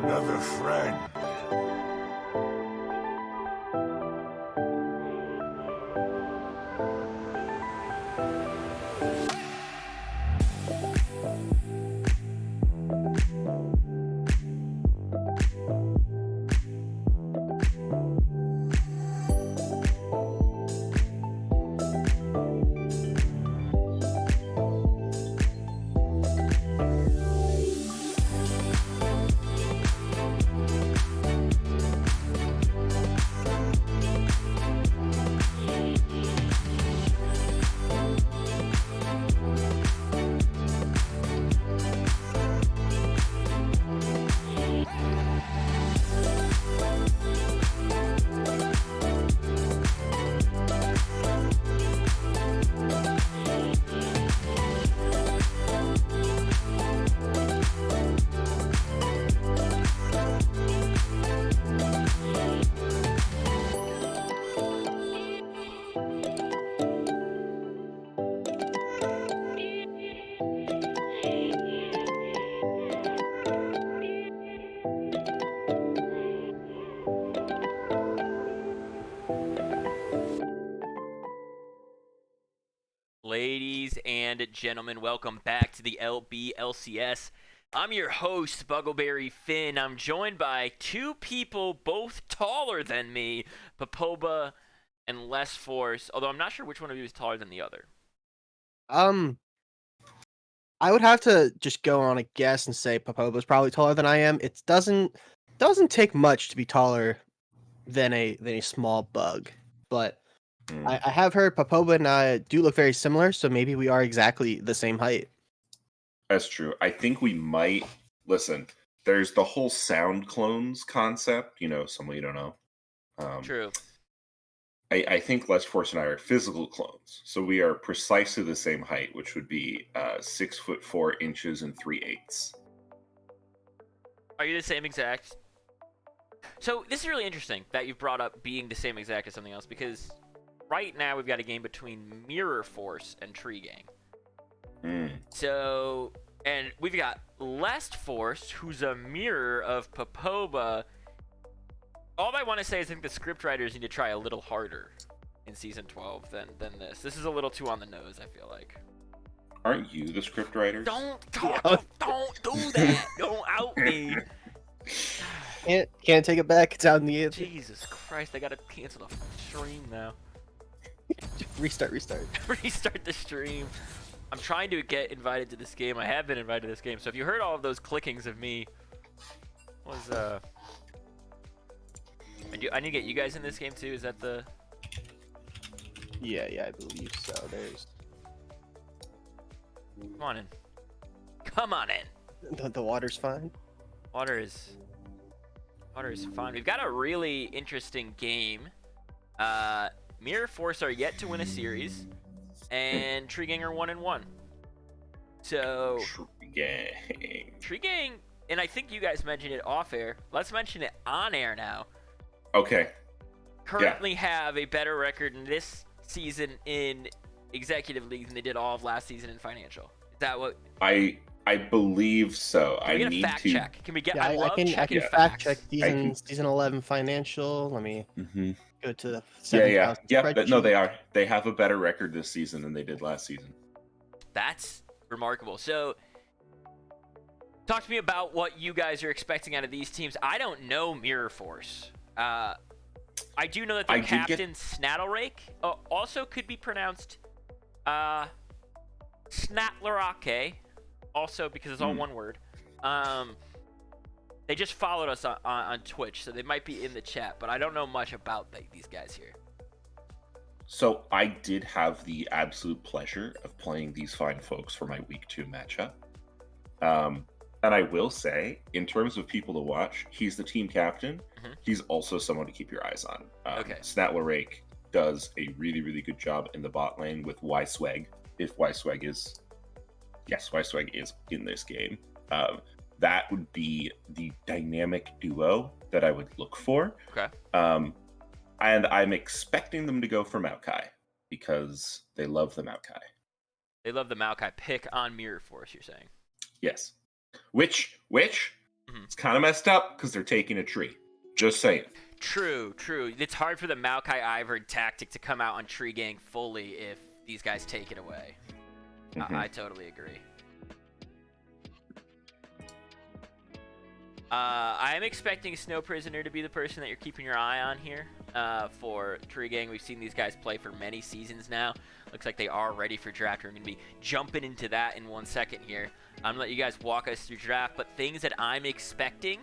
Another friend. Ladies and gentlemen, welcome back to the LBLCS. I'm your host, Buggleberry Finn. I'm joined by two people both taller than me, Popoba and Less Force, although I'm not sure which one of you is taller than the other. I would have to just go on a guess and say Popoba's probably taller than I am. It doesn't take much to be taller than a small bug, but I have heard Popoba and I do look very similar, so maybe we are exactly the same height. That's true. I think we might listen. There's the whole sound clones concept. Someone you don't know. True. I think Les Force and I are physical clones, so we are precisely the same height, which would be 6'4" and 3/8. Are you the same exact? So this is really interesting that you've brought up being the same exact as something else, because right now we've got a game between Mirror Force and Tree Gang. So, and we've got Lest Force, who's a mirror of Popoba. All I want to say is I think the scriptwriters need to try a little harder in Season 12 than this. This is a little too on the nose, I feel like. Aren't you the scriptwriters? Don't do that. Don't out me. Can't take it back. It's out in the air. Jesus Christ, I gotta cancel the stream now. Restart. Restart the stream. I'm trying to get invited to this game. I have been invited to this game. So if you heard all of those clickings of me, I need to get you guys in this game too. Is that the? Yeah, I believe so. There's. Come on in. The water's fine. Water is fine. We've got a really interesting game. Mirror Force are yet to win a series, and Tree Gang are 1-1. So Tree Gang, and I think you guys mentioned it off air. Let's mention it on air now. Okay. Currently have a better record in this season in Executive League than they did all of last season in Financial. Is that what? I believe so. Can we get a fact check? Can we get? Yeah, I love I checking can facts. fact check season 11 Financial. Let me go to the yeah. But no, spreadsheet. they have a better record this season than they did last season. That's remarkable. So, talk to me about what you guys are expecting out of these teams. I don't know Mirror Force. I do know that the captain Snattlerake also could be pronounced Snatlerake, also because it's all one word. They just followed us on Twitch, so they might be in the chat, but I don't know much about these guys here. So I did have the absolute pleasure of playing these fine folks for my week 2 matchup. And I will say, in terms of people to watch, he's the team captain. He's also someone to keep your eyes on. Okay. Snatlerake does a really, really good job in the bot lane with Y-Swag. If Y-Swag is... Yes, Y-Swag is in this game. That would be the dynamic duo that I would look for. Okay. And I'm expecting them to go for Maokai because they love the Maokai. They love the Maokai pick on Mirror Force, you're saying? Yes. Which It's kind of messed up because they're taking a tree. Just saying. True. It's hard for the Maokai Ivern tactic to come out on Tree Gang fully if these guys take it away. I totally agree. I am expecting Snow Prisoner to be the person that you're keeping your eye on here for Tree Gang. We've seen these guys play for many seasons now. Looks like they are ready for draft. We're going to be jumping into that in 1 second here. I'm going to let you guys walk us through draft, but things that I'm expecting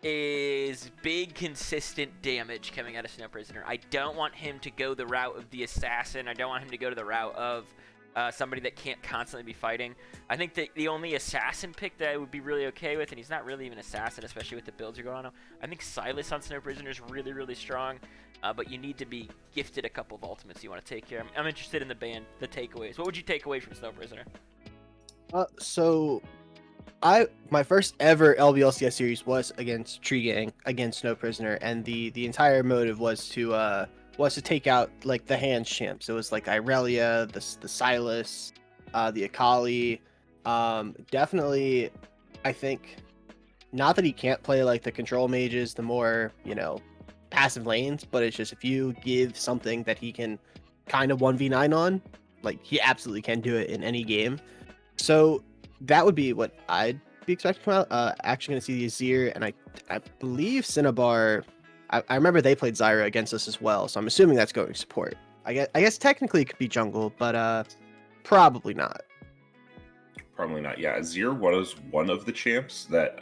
is big, consistent damage coming out of Snow Prisoner. I don't want him to go the route of the Assassin. I don't want him to go to the route of somebody that can't constantly be fighting. I think that the only Assassin pick that I would be really okay with, and he's not really even Assassin, especially with the builds you're going on. I think Silas on Snow Prisoner is really, really strong, but you need to be gifted a couple of ultimates you want to take here. I'm interested in the takeaways. What would you take away from Snow Prisoner? So my first ever LBLCS series was against Tree Gang, against Snow Prisoner, and the entire motive was to take out like the hands champs. It was like Irelia, the Silas, the Akali. Definitely, I think, not that he can't play like the control mages, the more passive lanes, but it's just if you give something that he can kind of 1v9 on, like he absolutely can do it in any game. So that would be what I'd be expecting from actually going to see the Azir, and I believe Cinnabar. I remember they played Zyra against us as well, so I'm assuming that's going support. I guess technically it could be jungle, but probably not. Probably not. Yeah, Azir was one of the champs that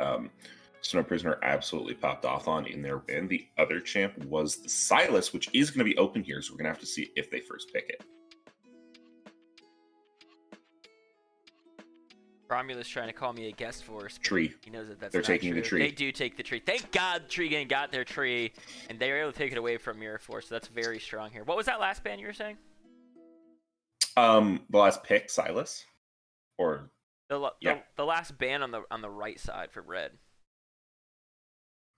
Snow Prisoner absolutely popped off on in their win. The other champ was the Silas, which is going to be open here, so we're going to have to see if they first pick it. Romulus trying to call me a guest force. Tree. He knows that that's They're not taking true. the tree. They do take the tree. Thank God Tree Gang got their tree, and they were able to take it away from Mirror Force, so that's very strong here. What was that last ban you were saying? The last pick, Silas? Or... The last ban on the right side for red.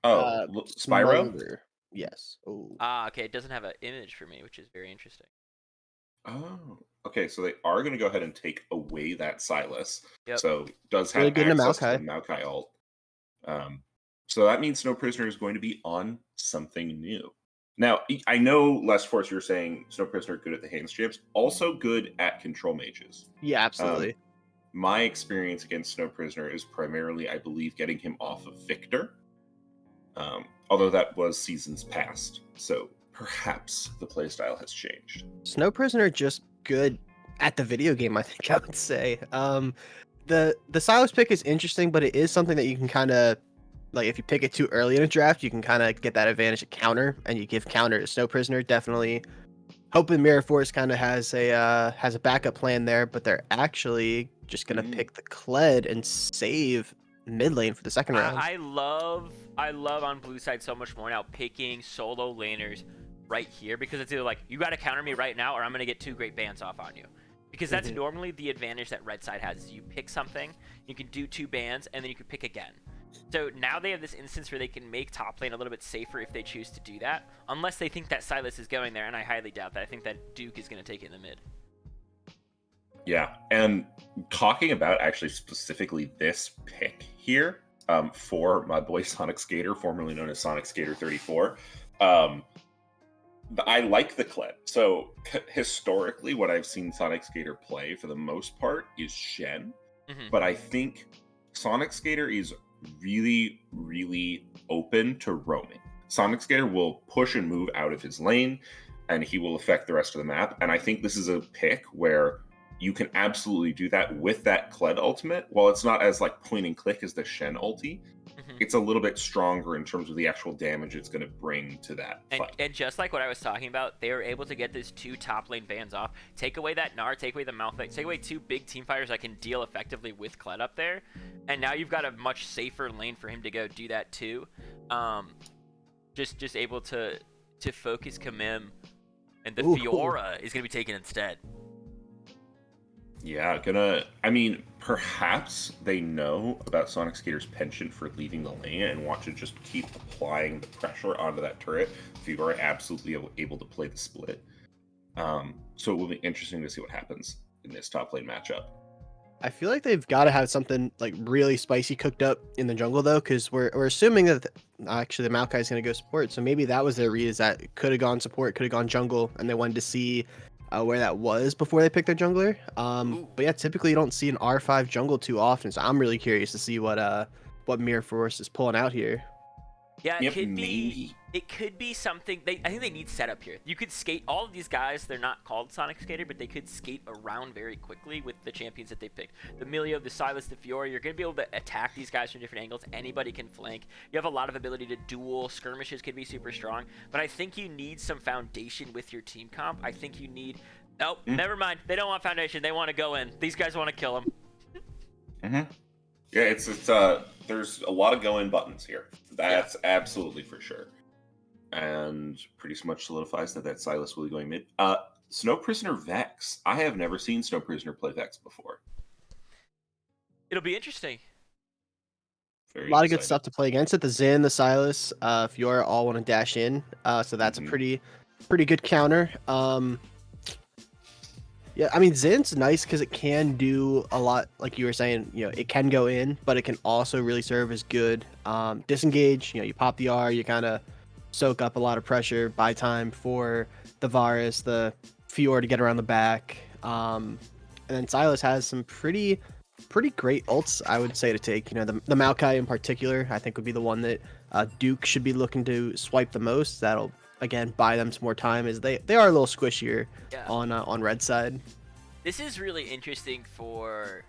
Oh, Spyro? Smolder. Yes. Oh. Okay. It doesn't have an image for me, which is very interesting. Oh, okay. So they are going to go ahead and take away that Silas. Yep. So does have Really good in access to the Maokai. Maokai ult. So that means Snow Prisoner is going to be on something new. Now, I know, Less Force, you're saying Snow Prisoner good at the hands champs, also good at control mages. Yeah, absolutely. My experience against Snow Prisoner is primarily, I believe, getting him off of Victor. Although that was seasons past, so perhaps the playstyle has changed. Snow Prisoner just good at the video game, I think I would say. The Silas pick is interesting, but it is something that you can kind of, like, if you pick it too early in a draft, you can kind of get that advantage of counter, and you give counter to Snow Prisoner. Definitely hoping Mirror Force kind of has a backup plan there, but they're actually just gonna pick the Kled and save mid lane for the second round. I love on blue side so much more now picking solo laners right here, because it's either like, you got to counter me right now or I'm going to get 2 great bans off on you. Because that's normally the advantage that red side has, is you pick something, you can do 2 bans, and then you can pick again. So now they have this instance where they can make top lane a little bit safer if they choose to do that, unless they think that Silas is going there, and I highly doubt that. I think that Duke is going to take it in the mid. Yeah, and talking about actually specifically this pick here for my boy Sonic Skater, formerly known as Sonic Skater 34, I like the Kled. So historically, what I've seen Sonic Skater play for the most part is Shen, but I think Sonic Skater is really, really open to roaming. Sonic Skater will push and move out of his lane, and he will affect the rest of the map. And I think this is a pick where you can absolutely do that with that Kled ultimate. While it's not as like point and click as the Shen ulti, it's a little bit stronger in terms of the actual damage it's going to bring to that fight. And just like what I was talking about, they were able to get these 2 top lane bans off, take away that Gnar, take away the Malphite, take away 2 big team fighters that can deal effectively with Kled up there, and now you've got a much safer lane for him to go do that too. Just able to focus Kamim, and the Fiora is going to be taken instead. Yeah, perhaps they know about Sonic Skater's penchant for leaving the lane and want to just keep applying the pressure onto that turret. Fiora absolutely able to play the split. So it will be interesting to see what happens in this top lane matchup. I feel like they've got to have something like really spicy cooked up in the jungle though, because we're assuming that actually the Maokai is going to go support. So maybe that was their read, is that it could have gone support, could have gone jungle, and they wanted to see where that was before they picked their jungler. Ooh. But yeah, typically you don't see an R5 jungle too often, so I'm really curious to see what Mirror Force is pulling out here. Yeah, it Yep, could be. maybe. It could be something. I think they need setup here. You could skate all of these guys. They're not called Sonic Skater, but they could skate around very quickly with the champions that they picked. The Milio, the Silas, the Fiora. You're gonna be able to attack these guys from different angles. Anybody can flank. You have a lot of ability to duel. Skirmishes can be super strong. But I think you need some foundation with your team comp. I think you need. Nope, never mind. They don't want foundation. They want to go in. These guys want to kill them. Mm-hmm. Yeah, it's there's a lot of go-in buttons here. That's absolutely for sure. And pretty much solidifies that Silas will be going mid. Snow Prisoner Vex. I have never seen Snow Prisoner play Vex before. It'll be interesting. Very A lot of good exciting. stuff to play against it. The Xin, the Silas, Fiora all want to dash in, so that's a pretty good counter. Yeah, I mean, Zin's nice because it can do a lot, like you were saying, it can go in, but it can also really serve as good disengage. You pop the R, you kind of soak up a lot of pressure, buy time for the Varus, the Fiora to get around the back. And then Silas has some pretty great ults, I would say, to take. The Maokai in particular, I think would be the one that Duke should be looking to swipe the most. That'll again buy them some more time, as they are a little squishier on red side. This is really interesting for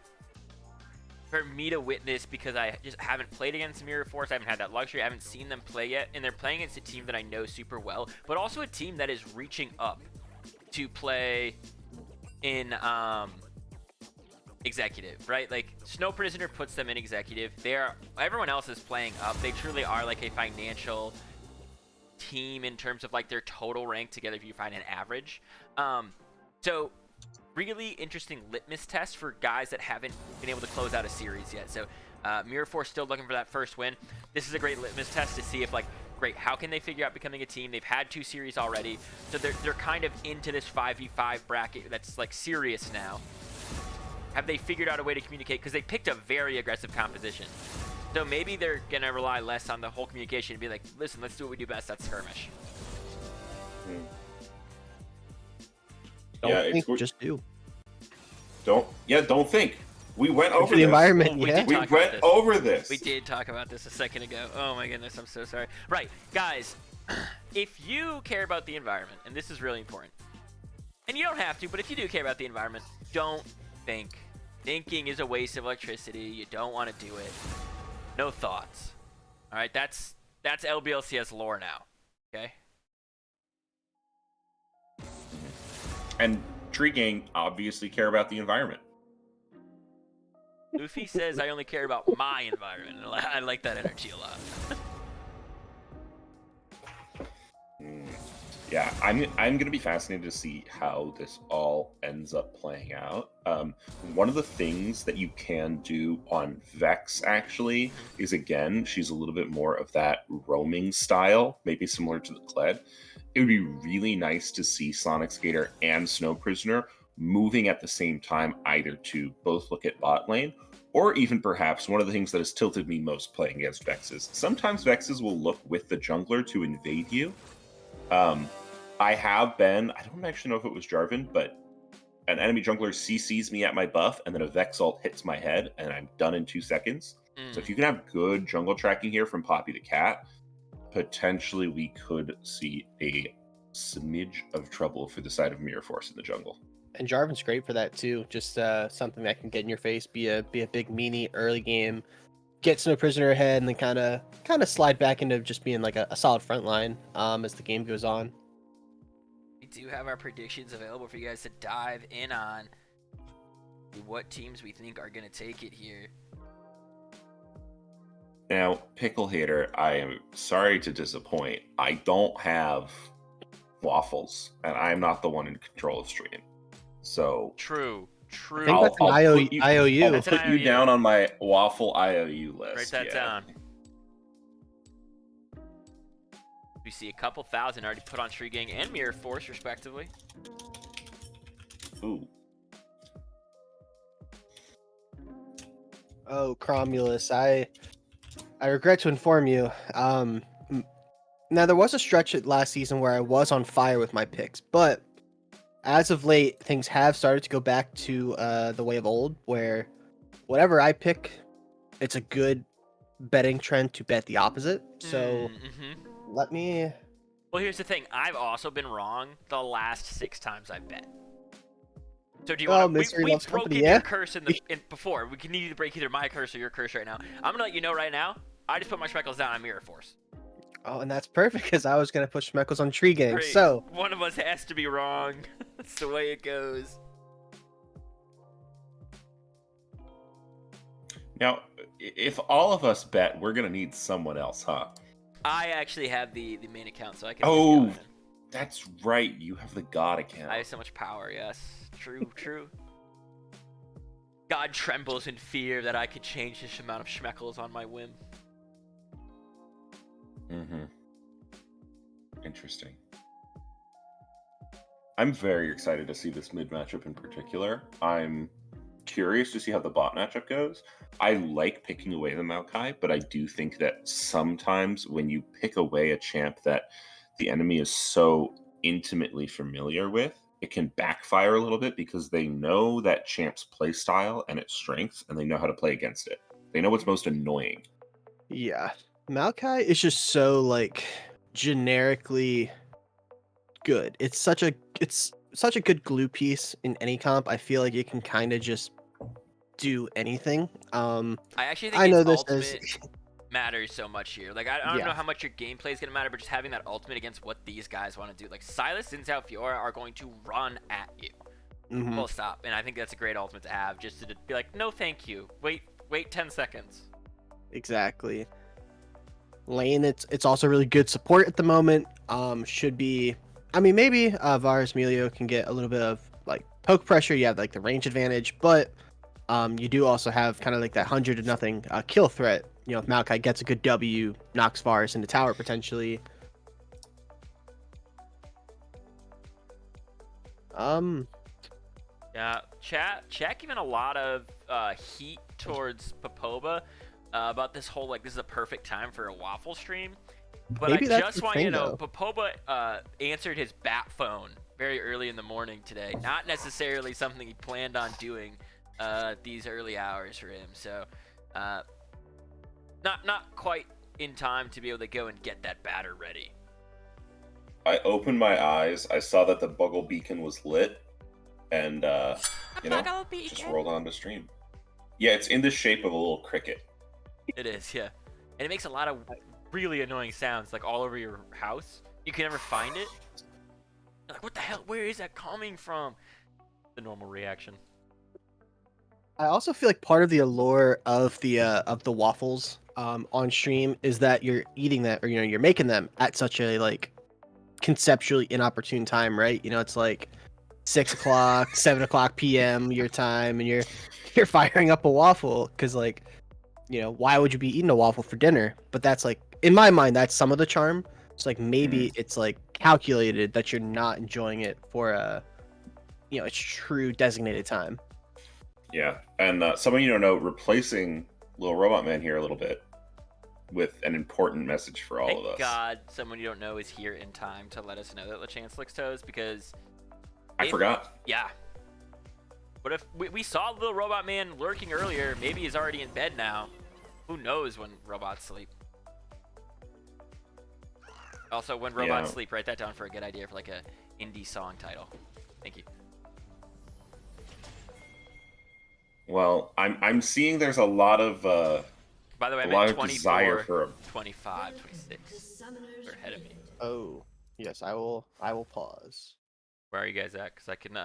me to witness, because I just haven't played against Mirror Force. I haven't had that luxury. I haven't seen them play yet, and they're playing against a team that I know super well, but also a team that is reaching up to play in executive, right? Like, Snow Prisoner puts them in executive. Everyone else is playing up. They truly are like a financial team in terms of like their total rank together if you find an average. So really interesting litmus test for guys that haven't been able to close out a series yet. So Mirror Force still looking for that first win. This is a great litmus test to see if, like, great, how can they figure out becoming a team? They've had 2 series already, so they're kind of into this 5v5 bracket that's like serious now. Have they figured out a way to communicate? Because they picked a very aggressive composition. So maybe they're going to rely less on the whole communication and be like, listen, let's do what we do best, that's skirmish. Don't think, just do. Don't think. We went over the this. environment. We Yeah, did We talk went about this. over this. We did talk about this a second ago. Oh my goodness, I'm so sorry. Right, guys, if you care about the environment, and this is really important, and you don't have to, but if you do care about the environment, don't think. Thinking is a waste of electricity. You don't want to do it. No thoughts. All right, that's LBLCS lore now. Okay. And Tree Gang obviously care about the environment. Luffy says, I only care about my environment. I like that energy a lot. Yeah, I'm gonna be fascinated to see how this all ends up playing out. One of the things that you can do on Vex actually is, again, she's a little bit more of that roaming style, maybe similar to the Kled. It would be really nice to see Sonic Skater and Snow Prisoner moving at the same time, either to both look at bot lane, or even perhaps one of the things that has tilted me most playing against Vexes. Sometimes Vexes will look with the jungler to invade you. I don't actually know if it was Jarvan, but an enemy jungler CCs me at my buff, and then a Vex ult hits my head, and I'm done in 2 seconds. So if you can have good jungle tracking here from Poppy to Cat, potentially we could see a smidge of trouble for the side of Mirror Force in the jungle. And Jarvan's great for that too. Just something that can get in your face, be a big meanie early game, get Snow Prisoner ahead, and then kind of slide back into just being like a solid front line as the game goes on. We do have our predictions available for you guys to dive in on what teams we think are going to take it here. Now, Pickle Hater, I am sorry to disappoint. I don't have waffles, and I'm not the one in control of stream. So True. I think that's an IOU. I'll That's an put you IOU. down on my waffle IOU list. Write that down. We see a couple thousand already put on Tree Gang and Mirror Force, respectively. Ooh. Oh, Cromulus, I regret to inform you. Now there was a stretch at last season where I was on fire with my picks, but as of late, things have started to go back to the way of old, where whatever I pick, it's a good betting trend to bet the opposite. So let me. Well, here's the thing. I've also been wrong the last 6 times I've bet. So do you Oh, want to? Mystery We've loves company, broken yeah? your curse before. We can need to break either my curse or your curse right now. I'm gonna let you know right now. I just put my speckles down on Mirror Force. Oh, and that's perfect because I was gonna put Schmeckles on Tree Gang. Great. So One of us has to be wrong. That's the way it goes. Now, if all of us bet, we're gonna need someone else, huh? I actually have the main account, so I can. Oh, just go in. that's right. You have the God account. I have so much power. Yes, true, true. God trembles in fear that I could change this amount of schmeckles on my whim. Mm-hmm. Interesting. I'm very excited to see this mid matchup in particular. I'm curious to see how the bot matchup goes. I like picking away the Maokai, but I do think that sometimes when you pick away a champ that the enemy is so intimately familiar with, it can backfire a little bit because they know that champ's play style and its strengths, and they know how to play against it. They know what's most annoying. yeah, Maokai is just so like generically good. It's such a good glue piece in any comp. I feel like it can kind of just do anything. I actually think I know its this as ultimate matters so much here. Like, I don't know yeah. how much your gameplay is going to matter, but just having that ultimate against what these guys want to do. Like, Silas and Fiora are going to run at you. Mhm. Full stop. And I think that's a great ultimate to have, just to be like, no thank you. Wait 10 seconds. Exactly. Lane, it's also really good support at the moment. Should be. I mean, maybe Varus Melio can get a little bit of like poke pressure. You have like the range advantage, but you do also have kind of like that 100-0 kill threat. You know, if Maokai gets a good W, knocks Varus into tower potentially. Yeah, chat giving a lot of heat towards Popoba about this whole like this is a perfect time for a waffle stream. But Maybe I that's just the want thing, you to know, though. Popoba answered his bat phone very early in the morning today. Not necessarily something he planned on doing these early hours for him. So not quite in time to be able to go and get that batter ready. I opened my eyes. I saw that the Buggle Beacon was lit, and just rolled on to stream. Yeah, it's in the shape of a little cricket. It is, yeah, and it makes a lot of really annoying sounds, like all over your house. You can never find it. You're like, what the hell? Where is that coming from? The normal reaction. I also feel like part of the allure of the waffles on stream is that you're eating that, or you're making them at such a like conceptually inopportune time, right? It's like 6 o'clock, 7 o'clock p.m. your time, and you're firing up a waffle because like why would you be eating a waffle for dinner? But that's like in my mind that's some of the charm. It's like maybe it's like calculated that you're not enjoying it for its true designated time. Yeah, and someone you don't know, replacing Little Robot Man here a little bit with an important message for all of us. Thank God someone you don't know is here in time to let us know that LeChance licks toes, because I forgot. Yeah. But if we saw Little Robot Man lurking earlier, maybe he's already in bed now. Who knows when robots sleep? Also, when robots sleep, write that down for a good idea for like a indie song title. Thank you. Well, I'm seeing there's a lot of by the way, a I'm lot at of 24, desire for 25, 26. They're ahead of me. Oh, yes, I will pause. Where are you guys at? Because I can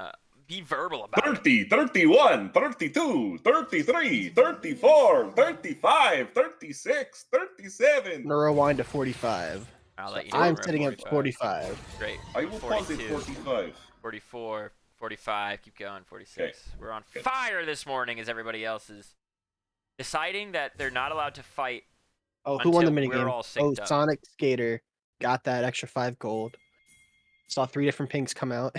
be verbal about 30, it. 31, 32, 33, 34, 35, 36, 37. I'm gonna rewind to 45. I'll So let you know. I'm we're at sitting at 45. Great. I will pause at 42, 45. 44, 45. Keep going. 46. Okay. We're on Good. fire this morning as everybody else is deciding that they're not allowed to fight. Oh, who won the until we're minigame? all Oh, synced up. Sonic Skater got that extra 5 gold. Saw 3 different pinks come out.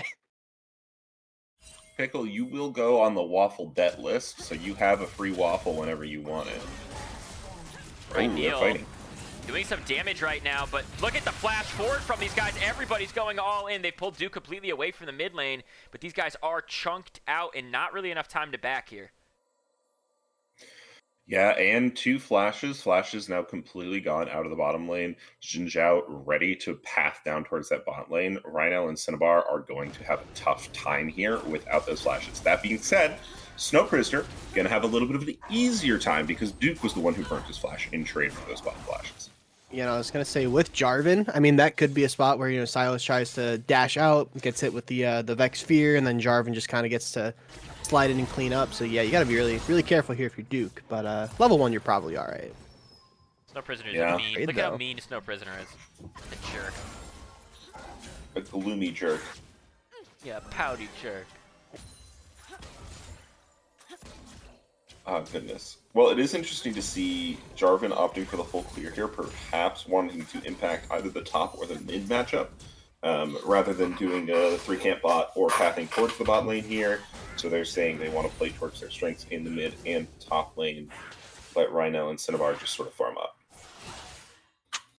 Pickle, you will go on the waffle debt list, so you have a free waffle whenever you want it. Right, Ooh, they're Neil fighting. doing some damage right now, but look at the flash forward from these guys. Everybody's going all in. They pulled Duke completely away from the mid lane, but these guys are chunked out and not really enough time to back here. Yeah, and 2 flashes. Flashes now completely gone out of the bottom lane. Xin Zhao ready to path down towards that bot lane. Rhino and Cinnabar are going to have a tough time here without those flashes. That being said, Snow Prisoner going to have a little bit of an easier time because Duke was the one who burnt his flash in trade for those bot flashes. You know, I was gonna say with Jarvan, I mean that could be a spot where Silas tries to dash out, gets hit with the Vex Sphere, and then Jarvan just kind of gets to slide in and clean up. So yeah, you got to be really careful here if you're Duke. But level 1, you're probably all right. Snow Prisoner is Yeah. mean. Great, Look at how though. mean Snow Prisoner is. A jerk. A gloomy jerk. Yeah, pouty jerk. Oh, goodness. Well, it is interesting to see Jarvan opting for the full clear here, perhaps wanting to impact either the top or the mid matchup, rather than doing a 3-camp bot or pathing towards the bot lane here. So they're saying they want to play towards their strengths in the mid and top lane, let Rhino and Cinnabar just sort of farm up.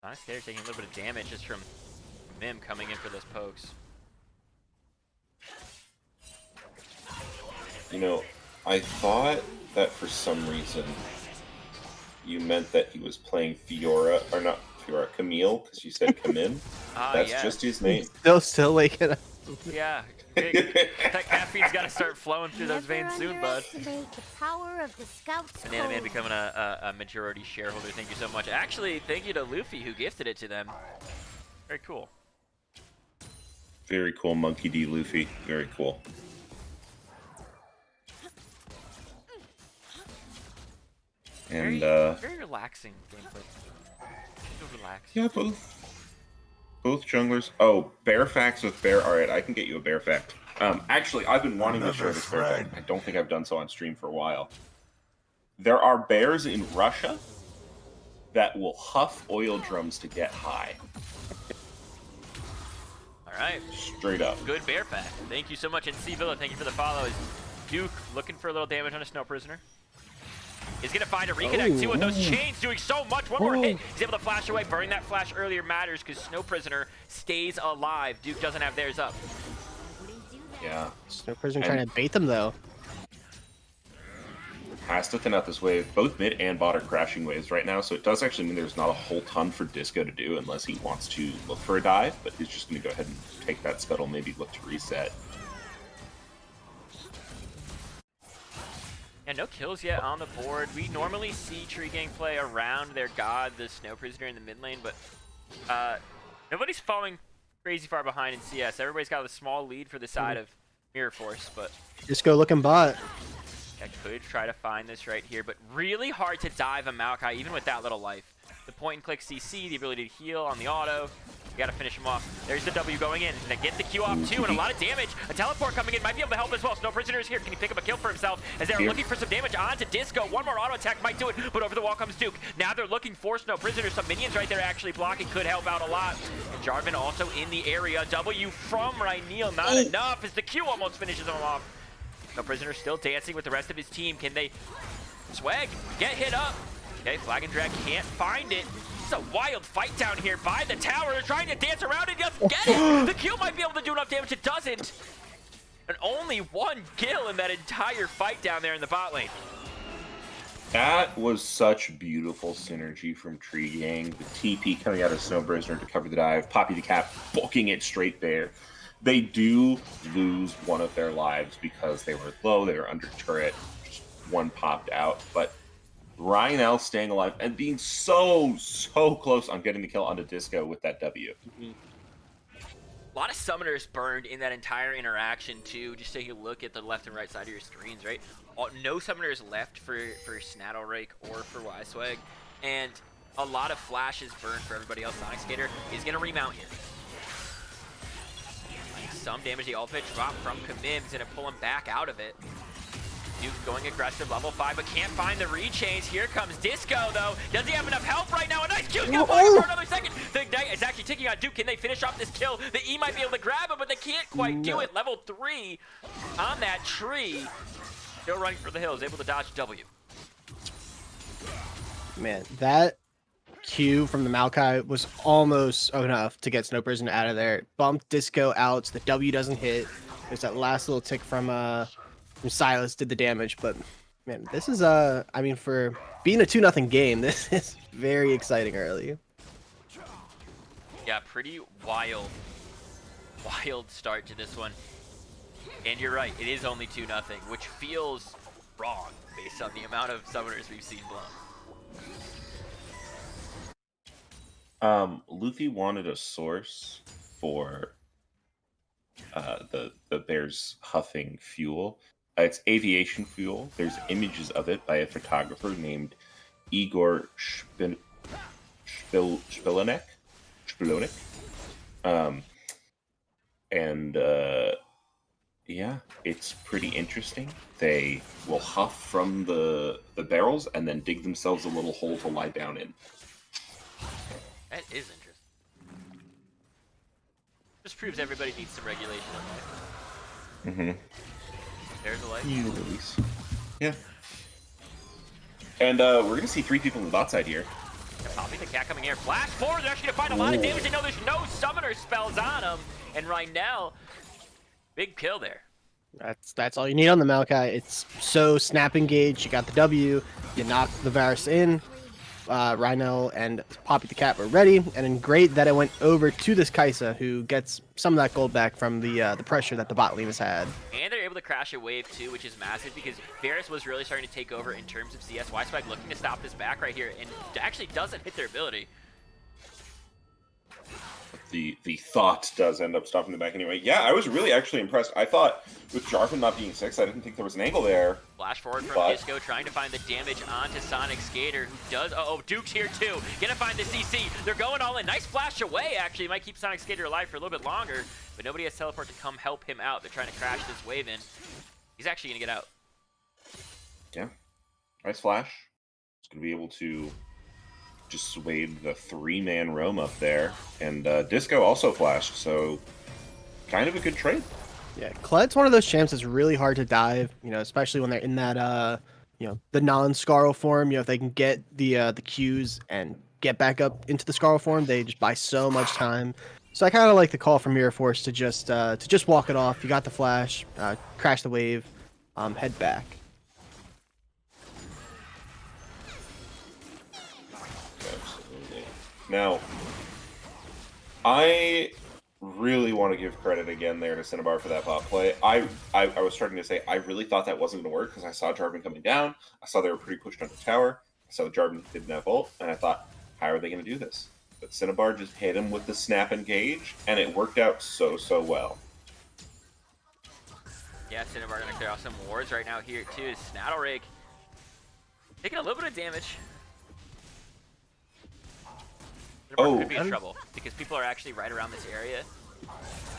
Honestly, they're taking a little bit of damage just from Mim coming in for those pokes. You know, I thought that for some reason you meant that he was playing Fiora, or not Fiora, Camille, because you said Camille. That's yeah. just his name. Still waking up. Yeah. That caffeine's got to start flowing through those veins soon, bud. Underestimate the power of the Scouts Banana Man Code. becoming a majority shareholder. Thank you so much. Actually, thank you to Luffy who gifted it to them. Very cool. Very cool, Monkey D. Luffy. Very cool. And, very relaxing gameplay. Feel relaxed. yeah, both junglers. Oh, bear facts with bear. All right, I can get you a bear fact. Actually, I've been wanting to share this bear fact. I don't think I've done so on stream for a while. There are bears in Russia that will huff oil drums to get high. All right. Straight up. Good bear fact. Thank you so much. And C Villa, thank you for the follow. Is Duke looking for a little damage on a Snow Prisoner? He's going to find a reconnect too with those chains doing so much. One more hit. He's able to flash away. Burning that flash earlier matters because Snow Prisoner stays alive. Duke doesn't have theirs up. Yeah. Snow Prisoner trying to bait them though. Has to thin out this wave. Both mid and bot are crashing waves right now, so it does actually mean there's not a whole ton for Disco to do unless he wants to look for a dive, but he's just going to go ahead and take that scuttle, maybe look to reset. Yeah, no kills yet on the board. We normally see Tree Gang play around their god, the Snow Prisoner in the mid lane, but nobody's falling crazy far behind in CS. Everybody's got a small lead for the side of Mirror Force, but Disco looking bot. I could try to find this right here, but really hard to dive a Maokai, even with that little life. The point-and-click CC, the ability to heal on the auto. You gotta finish him off. There's the W going in. And get the Q off too, and a lot of damage. A teleport coming in might be able to help as well. Snow Prisoner is here. Can he pick up a kill for himself? As they're looking for some damage onto Disco. One more auto attack might do it, but over the wall comes Duke. Now they're looking for Snow Prisoner. Some minions right there actually blocking could help out a lot. And Jarvan also in the area. W from Rhyneal, not enough as the Q almost finishes him off. Snow Prisoner still dancing with the rest of his team. Can they swag? Get hit up. Okay, Flag and Drag can't find it. It's a wild fight down here by the tower. They're trying to dance around and just get it. The Q might be able to do enough damage. It doesn't. And only one kill in that entire fight down there in the bot lane. That was such beautiful synergy from Tree Gang. The TP coming out of Snow Prisoner to cover the dive. Poppy the Cat booking it straight there. They do lose one of their lives because they were low, they were under turret, just one popped out. But Rhino staying alive and being so close on getting the kill onto Disco with that W. A lot of summoners burned in that entire interaction too. Just take a look at the left and right side of your screens, right? No summoners left for Snattlerake or for Yswag, and a lot of flashes burned for everybody else. Sonic Skater is going to remount here. Some damage. The ult pitch drop from Kamim's going to pull him back out of it. Duke going aggressive, level 5, but can't find the rechains. Here comes Disco, though. Does he have enough help right now? A nice Q's gonna fly for another second. The Ignite right? It's actually ticking on Duke. Can they finish off this kill? The E might be able to grab him, but they can't quite do it. Level 3 on that tree. Still running for the hills, able to dodge W. Man, that Q from the Maokai was almost enough to get Snow Prison out of there. Bumped Disco out, so the W doesn't hit. There's that last little tick from Silas did the damage, but man, this is I mean, for being a 2-0 game, this is very exciting early. Yeah, pretty wild start to this one. And you're right, it is only 2-0, which feels wrong based on the amount of summoners we've seen blown. Luffy wanted a source for the bear's huffing fuel. It's aviation fuel. There's images of it by a photographer named Igor Shpilonek. Yeah, it's pretty interesting. They will huff from the barrels and then dig themselves a little hole to lie down in. That is interesting. Just proves everybody needs some regulation in life. Mm-hmm. There's a light. Yeah. And we're gonna see 3 people on the bot side here. Poppy the cat coming here. Flash forward. They're actually gonna find a lot of damage. They know there's no summoner spells on him. And right now, big kill there. That's all you need on the Maokai. It's so snap engage. You got the W. You knock the Varus in. Rhino and Poppy the Cat were ready, and then great that it went over to this Kaisa, who gets some of that gold back from the pressure that the bot lane has had. And they're able to crash a wave too, which is massive because Varus was really starting to take over in terms of CS. Spike looking to stop this back right here, and actually doesn't hit their ability. The thought does end up stopping the back anyway. Yeah, I was really actually impressed. I thought with Jarvan not being 6, I didn't think there was an angle there. Flash forward from Disco, trying to find the damage onto Sonic Skater, who does. Oh, Duke's here too. Gonna find the CC. They're going all in. Nice flash away, actually. Might keep Sonic Skater alive for a little bit longer, but nobody has teleport to come help him out. They're trying to crash this wave in. He's actually gonna get out. Yeah. Nice flash. He's gonna be able to just swayed the 3-man roam up there, and Disco also flashed, so kind of a good trade. Yeah, Kled's one of those champs that's really hard to dive, especially when they're in that the non-Scarl form. If they can get the Qs and get back up into the Scarl form, they just buy so much time. So I kind of like the call from Mirror Force to just walk it off. You got the flash, crash the wave, head back. Now, I really want to give credit again there to Cinnabar for that bot play. I was starting to say I really thought that wasn't going to work because I saw Jarvan coming down. I saw they were pretty pushed onto tower. I saw Jarvan didn't have ult, and I thought, how are they going to do this? But Cinnabar just hit him with the snap engage, and it worked out so well. Yeah, Cinnabar going to clear off some wards right now here too. Snattlerig taking a little bit of damage. Could be in trouble because people are actually right around this area.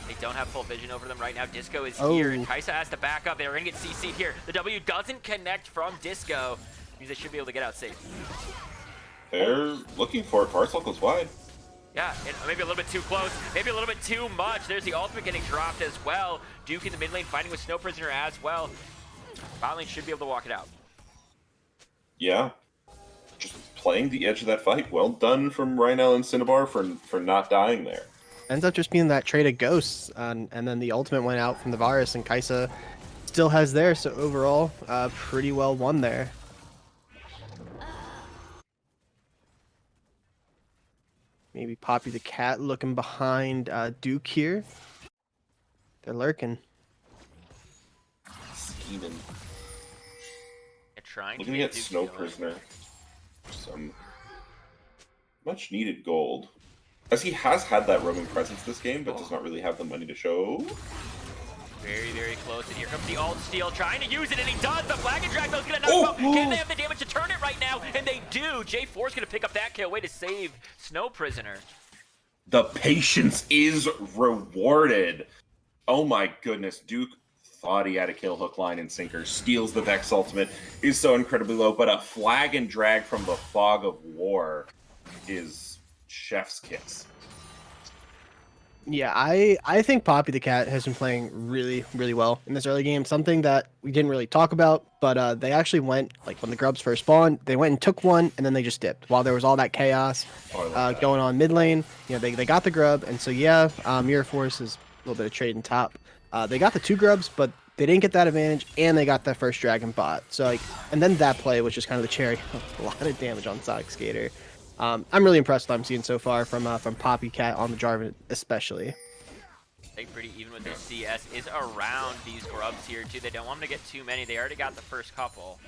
They don't have full vision over them right now. Disco is here, and Kaisa has to back up. They're going to get CC'd here. The W doesn't connect from Disco. Means they should be able to get out safe. They're looking for it. Parcel goes wide. Yeah, and maybe a little bit too close. Maybe a little bit too much. There's the ultimate getting dropped as well. Duke in the mid lane fighting with Snow Prisoner as well. Bot lane should be able to walk it out. Yeah. Just playing the edge of that fight. Well done from Rhino and Cinnabar for not dying there. Ends up just being that trade of ghosts, and then the ultimate went out from the Varus, and Kaisa still has theirs. So overall, pretty well won there. Maybe Poppy the Cat looking behind Duke here. They're lurking. Scheming. Trying looking at Snow Prisoner. Some much needed gold. As he has had that roaming presence this game, but does not really have the money to show. Very, very close. And here comes the alt steal, trying to use it, and he does. The flag and drag, though, is going to knock him out. Can they have the damage to turn it right now? And they do. J4's going to pick up that kill. Way to save Snow Prisoner. The patience is rewarded. Oh my goodness. Duke thought he had a kill hook, line, and sinker. Steals the Vex ultimate. Is so incredibly low, but a flag and drag from the Fog of War is chef's kiss. Yeah, I think Poppy the cat has been playing really, really well in this early game. Something that we didn't really talk about, but they actually went, like, when the grubs first spawned, they went and took one, and then they just dipped. While there was all that chaos Oh, I love that. going on mid lane, they got the grub, and so yeah, Mirror Force is a little bit of trading top. They got the 2 grubs, but they didn't get that advantage, and they got that first dragon bot. So, like, and then that play, which is kind of the cherry, a lot of damage on Sonic Skater. I'm really impressed with what I'm seeing so far from Poppy Cat on the Jarvan especially. Stay pretty even with this. CS is around these grubs here too. They don't want them to get too many. They already got the first couple.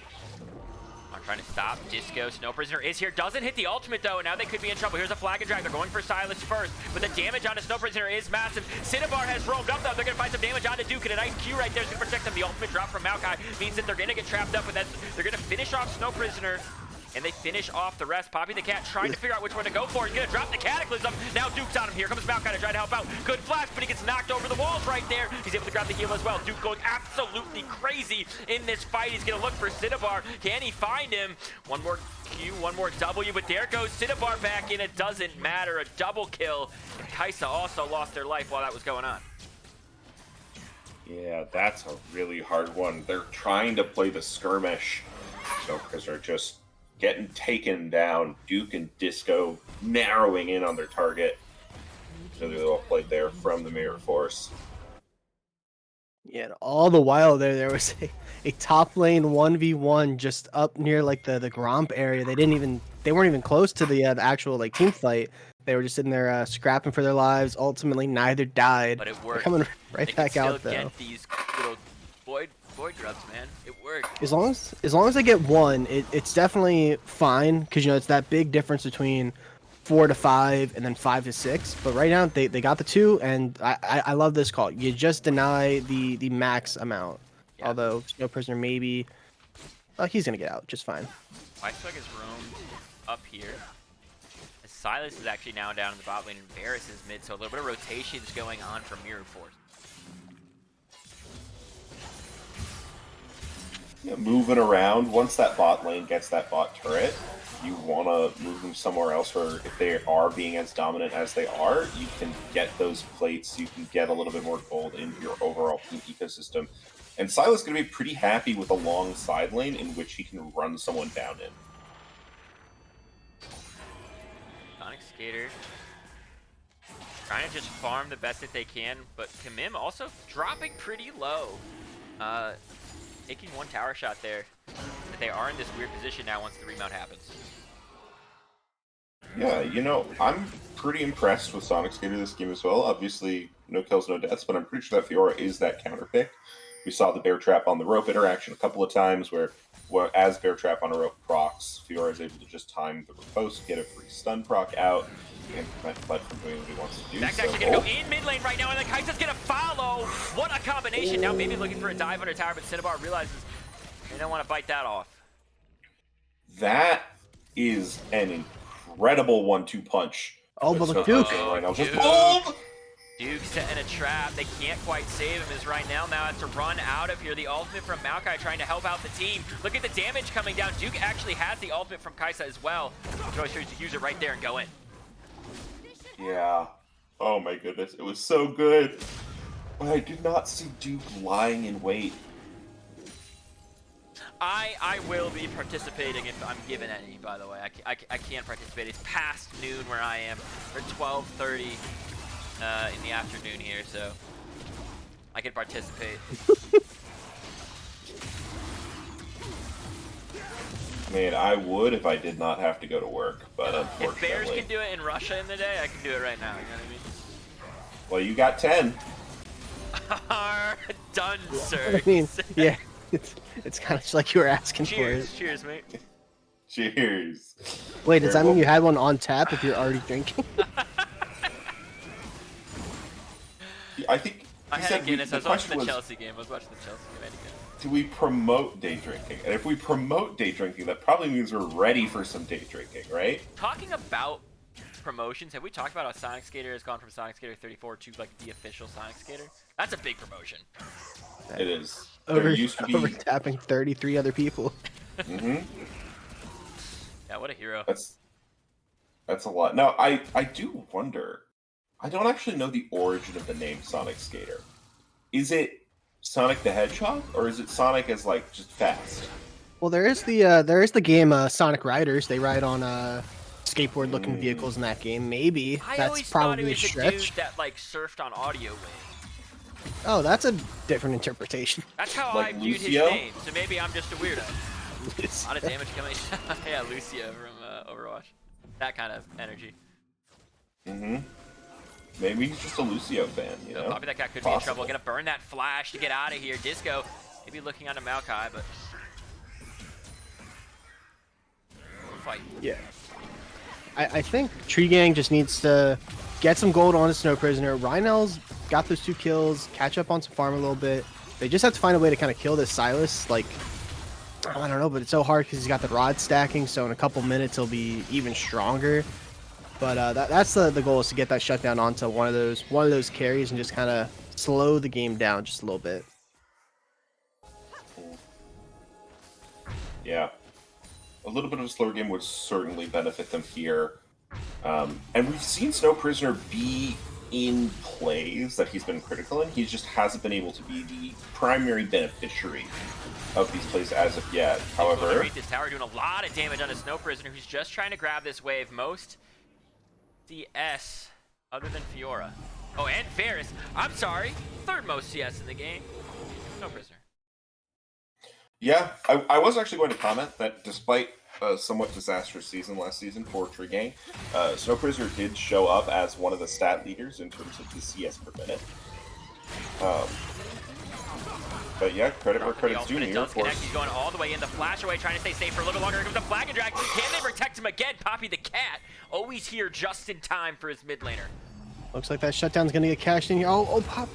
I'm trying to stop Disco. Snow Prisoner is here. Doesn't hit the ultimate though, and now they could be in trouble. Here's a flag and drag. They're going for Silas first, but the damage on a Snow Prisoner is massive. Cinnabar has roamed up though. They're gonna find some damage onto Duke, and a nice Q right there is gonna protect them. The ultimate drop from Maokai means that they're gonna get trapped up, but then they're gonna finish off Snow Prisoner. And they finish off the rest. Poppy the cat trying to figure out which one to go for. He's gonna drop the Cataclysm. Now Duke's on him. Here comes Maokai to try to help out. Good flash, but he gets knocked over the walls right there. He's able to grab the heal as well. Duke going absolutely crazy in this fight. He's gonna look for Cinnabar. Can he find him? One more Q, one more W, but there goes Cinnabar back in. It doesn't matter. A double kill. And Kaisa also lost their life while that was going on. Yeah, that's a really hard one. They're trying to play the skirmish, so because they're just getting taken down. Duke and Disco narrowing in on their target. So they all played there from the Mirror Force. Yeah, and all the while there was a top lane 1v1 just up near like the Gromp area. They weren't even close to the actual like team fight. They were just sitting there scrapping for their lives. Ultimately, neither died. But it They're worked. coming right They back can out still though. get these little void grubs, man. It worked. As long as they get one, it's definitely fine because it's that big difference between 4 to 5 and then 5 to 6. But right now they got the 2, and I love this call. You just deny the max amount. Yeah. Although Snow Prisoner maybe, he's gonna get out just fine. Whiteswag is roamed up here. As Silas is actually now down in the bot lane, and Varus is mid, so a little bit of rotations going on from Mirror Force. Yeah, moving around. Once that bot lane gets that bot turret, you want to move them somewhere else where if they are being as dominant as they are, you can get those plates, you can get a little bit more gold into your overall team ecosystem. And Silas is going to be pretty happy with a long side lane in which he can run someone down in. Sonic Skater trying to just farm the best that they can, but Kamim also dropping pretty low. Taking one tower shot there. But they are in this weird position now once the remount happens. Yeah, I'm pretty impressed with Sonic Skater this game as well. Obviously, no kills, no deaths, but I'm pretty sure that Fiora is that counter pick. We saw the Bear Trap on the rope interaction a couple of times where as Bear Trap on a rope procs, Fiora is able to just time the riposte, get a free stun proc out, and prevent Flood from doing what he wants to do. That's actually going to go in mid lane right now, and the Kaisa's going to follow. What a combination. Now maybe looking for a dive under tower, but Cinnabar realizes they don't want to bite that off. That is an incredible 1-2 punch. Oh, but look, Duke. Duke. Right now, just Duke. boom! Duke setting a trap. They can't quite save him as right now has to run out of here. The ultimate from Maokai trying to help out the team. Look at the damage coming down. Duke actually has the ultimate from Kaisa as well. Joyce tries to use it right there and go in. Yeah. Oh my goodness, it was so good. But I did not see Duke lying in wait. I will be participating if I'm given any, by the way. I can't participate. It's past noon where I am, or 12:30 in the afternoon here, so I can participate. I mean, I would if I did not have to go to work, but If unfortunately... Bears can do it in Russia in the day, I can do it right now, you know what I mean? Well, you got 10. Done, sir. I mean, yeah, it's kind of just like you were asking Cheers, for cheers, mate. Cheers. it. Wait, does that mean you had one on tap if you're already drinking? I think I he had said a Guinness. I was the watching question the was, Chelsea game. I was watching the Chelsea game. I had a Guinness. do we promote day drinking? And if we promote day drinking, that probably means we're ready for some day drinking, right? Talking about promotions, have we talked about how Sonic Skater has gone from Sonic Skater 34 to like the official Sonic Skater? That's a big promotion. It is. over There used to be... tapping 33 other people. Mhm. Yeah, what a hero. That's a lot. Now, I do wonder, I don't actually know the origin of the name Sonic Skater. Is it Sonic the Hedgehog, or is it Sonic as like just fast? Well, there is the game Sonic Riders. They ride on skateboard-looking vehicles in that game. Maybe I that's always thought it probably a was a stretch. dude that like surfed on Audio Wave. Oh, that's a different interpretation. That's how Like I viewed Lucio? his name. So maybe I'm just a weirdo. A lot of damage coming. Yeah, Lucio from Overwatch. That kind of energy. Maybe he's just a Lucio fan, you So know? Poppy that cat could be in trouble. Gonna burn that flash to get out of here. Disco maybe looking onto Maokai, but fight. Yeah. I think Tree Gang just needs to get some gold on the Snow Prisoner. Rhinel's got those 2 kills, catch up on some farm a little bit. They just have to find a way to kind of kill this Silas. Like, I don't know, but it's so hard because he's got the rod stacking, so in a couple minutes he'll be even stronger. But that's the goal, is to get that shutdown onto one of those carries and just kind of slow the game down just a little bit. Yeah. A little bit of a slower game would certainly benefit them here. And we've seen Snow Prisoner be in plays that he's been critical in. He just hasn't been able to be the primary beneficiary of these plays as of yet. However, This tower doing a lot of damage on a Snow Prisoner who's just trying to grab this wave. Most CS other than Fiora. Oh, and Ferris. I'm sorry. 3rd most CS in the game. Snow Prisoner. yeah, I was actually going to comment that despite a somewhat disastrous season last season for Tree Gang, Snow Prisoner did show up as one of the stat leaders in terms of the CS per minute. But yeah, credit where credit's due. It does connect. He's going all the way in. The flash away, trying to stay safe for a little longer. Here comes the flag and drag. Can they protect him again? Poppy the cat, always here just in time for his mid laner. Looks like that shutdown's gonna get cashed in here. Oh, Pop.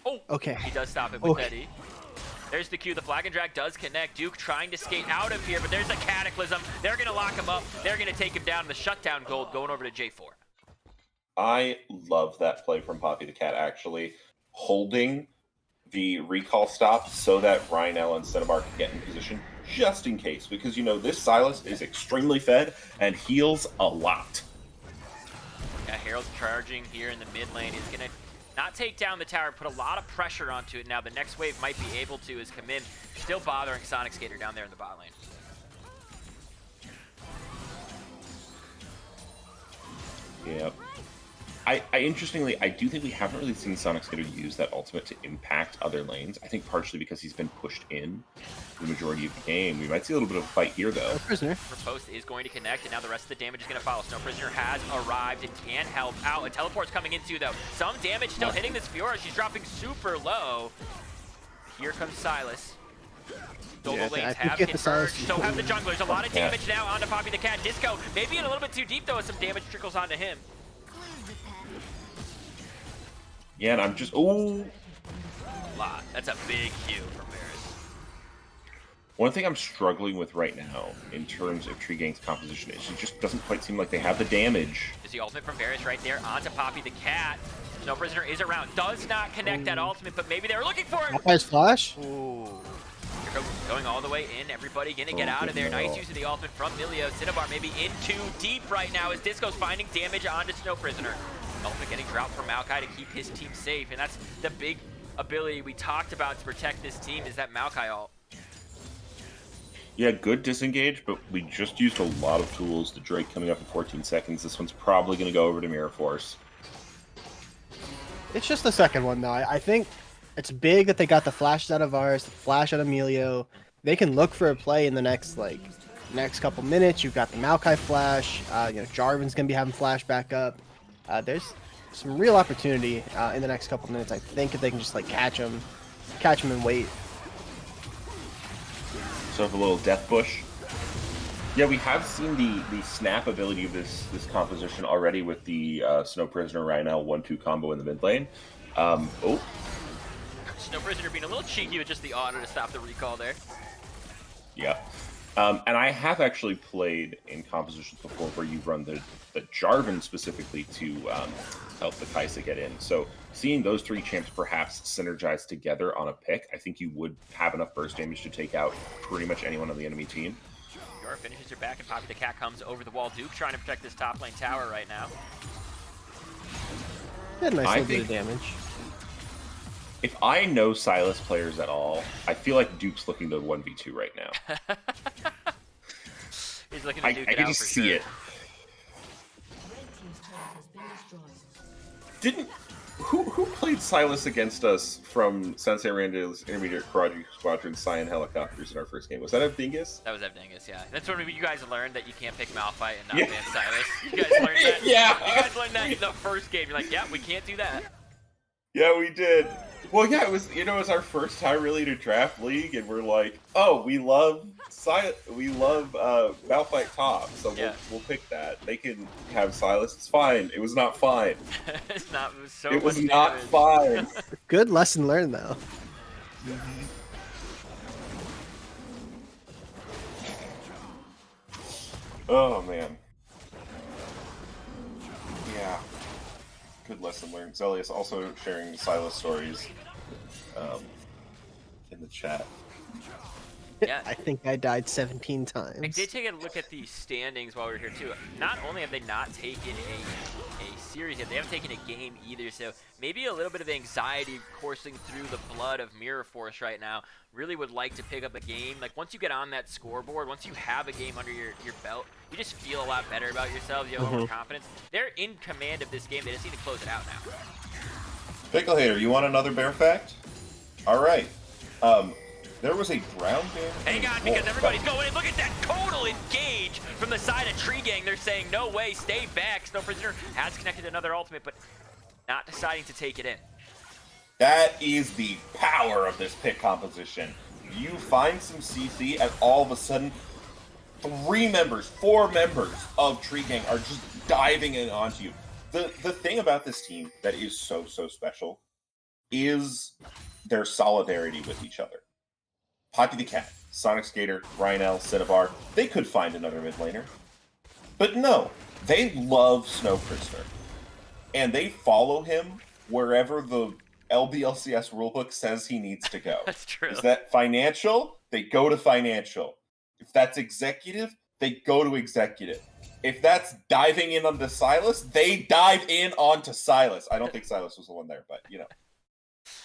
Oh, Okay. he does stop it with Eddie. There's the Q. The flag and drag does connect. Duke trying to skate out of here, but there's a cataclysm. They're going to lock him up. They're going to take him down. The shutdown gold going over to J4. I love that play from Poppy the Cat, actually. Holding the recall stop so that Rhinel and Cinnabar can get in position just in case. Because, you know, this Silas is extremely fed and heals a lot. Yeah, Herald's charging here in the mid lane. He's going to not take down the tower, put a lot of pressure onto it. Now the next wave might be able to as come in. Still bothering Sonic Skater down there in the bot lane. Yeah. I interestingly, I do think we haven't really seen Sonic Skater use that ultimate to impact other lanes. I think partially because he's been pushed in the majority of the game. We might see a little bit of a fight here, though. Prisoner. Riposte is going to connect, and now the rest of the damage is going to follow. Snow Prisoner has arrived and can help out. A teleport's coming into, though. Some damage still hitting this Fiora. She's dropping super low. Here comes Silas. Global lanes have converged. So have the junglers. A lot of damage now onto Poppy the Cat. Disco maybe in a little bit too deep, though, as some damage trickles onto him. Yeah, and I'm just... Oh! Lot. That's a big Q from Varus. One thing I'm struggling with right now in terms of Tree Gang's composition is it just doesn't quite seem like they have the damage. Is the ultimate from Varus right there onto Poppy the Cat. Snow Prisoner is around. Does not connect that ultimate, but maybe they were looking for it. Nice flash. Ooh. Here going all the way in. Everybody gonna get out of there. Nice use of the ultimate from Milio. Cinnabar maybe in too deep right now as Disco's finding damage onto Snow Prisoner. Ultimate getting dropped from Maokai to keep his team safe, and that's the big ability we talked about to protect this team, is that Maokai ult. Yeah, good disengage, but we just used a lot of tools. The Drake coming up in 14 seconds. This one's probably going to go over to Mirror Force. It's just the second one, though. I think it's big that they got the flashes out of Varus, the flash out of Emilio. They can look for a play in the next couple minutes. You've got the Maokai flash. Jarvan's going to be having flash back up. There's some real opportunity in the next couple minutes. I think if they can just catch him and wait. So a little Death Bush. Yeah, we have seen the snap ability of this composition already with the Snow Prisoner Rhinel 1-2 combo in the mid lane. Oh. Snow Prisoner being a little cheeky with just the auto to stop the recall there. Yeah. And I have actually played in compositions before where you run the Jarvan specifically to help the Kai'Sa get in. So seeing those three champs perhaps synergize together on a pick, I think you would have enough burst damage to take out pretty much anyone on the enemy team. Fiora finishes her back, and Poppy the Cat comes over the wall. Duke trying to protect this top lane tower right now. Had a nice I little bit of think- damage. If I know Silas players at all, I feel like Duke's looking to 1v2 right now. He's looking to I duke can it out just for see sure. it. Didn't who played Silas against us from Sensei Randall's Intermediate Karate Squadron Cyan Helicopters in our first game? Was that Dingus? That was Evdingus, yeah. That's when you guys learned that you can't pick Malphite and not Yeah. ban Silas. You guys learned that. Yeah. You guys learned that in the first game. You're like, yeah, we can't do that. Yeah, we did. Well, yeah, it was it was our first time really to draft League, and we're like, oh, we love Malphite top, so Yeah. we'll pick that. They can have Silas. It's fine. It was not fine. It's not. It was so It was much not damage. fine. Good lesson learned, though. Oh man. Yeah. Good lesson learned. Zelius also sharing Silas stories in the chat. Yeah. I think I died 17 times. I did take a look at the standings while we were here too. Not only have they not taken a series yet, they haven't taken a game either. So maybe a little bit of anxiety coursing through the blood of Mirror Force right now. Really would like to pick up a game. Like once you get on that scoreboard, once you have a game under your belt, you just feel a lot better about yourselves. You have a little more confidence. They're in command of this game. They just need to close it out now. Pickle Hater, you want another bear fact? All right. There was a brown bear. Hang on, because everybody's going in. Look at that total engage from the side of Tree Gang. They're saying, no way, stay back. Snow Prisoner has connected another ultimate, but not deciding to take it in. That is the power of this pick composition. You find some CC, and all of a sudden, 4 members of Tree Gang are just diving in onto you. The thing about this team that is so special is their solidarity with each other. Poppy the Cat, Sonic Skater, Rhinel, Cinnabar, they could find another mid laner. But no, they love Snow Prisoner. And they follow him wherever the LBLCS rulebook says he needs to go. That's true. Is that financial? They go to financial. If that's executive, they go to executive. If that's diving in onto Silas, they dive in onto Silas. I don't think Silas was the one there, but you know.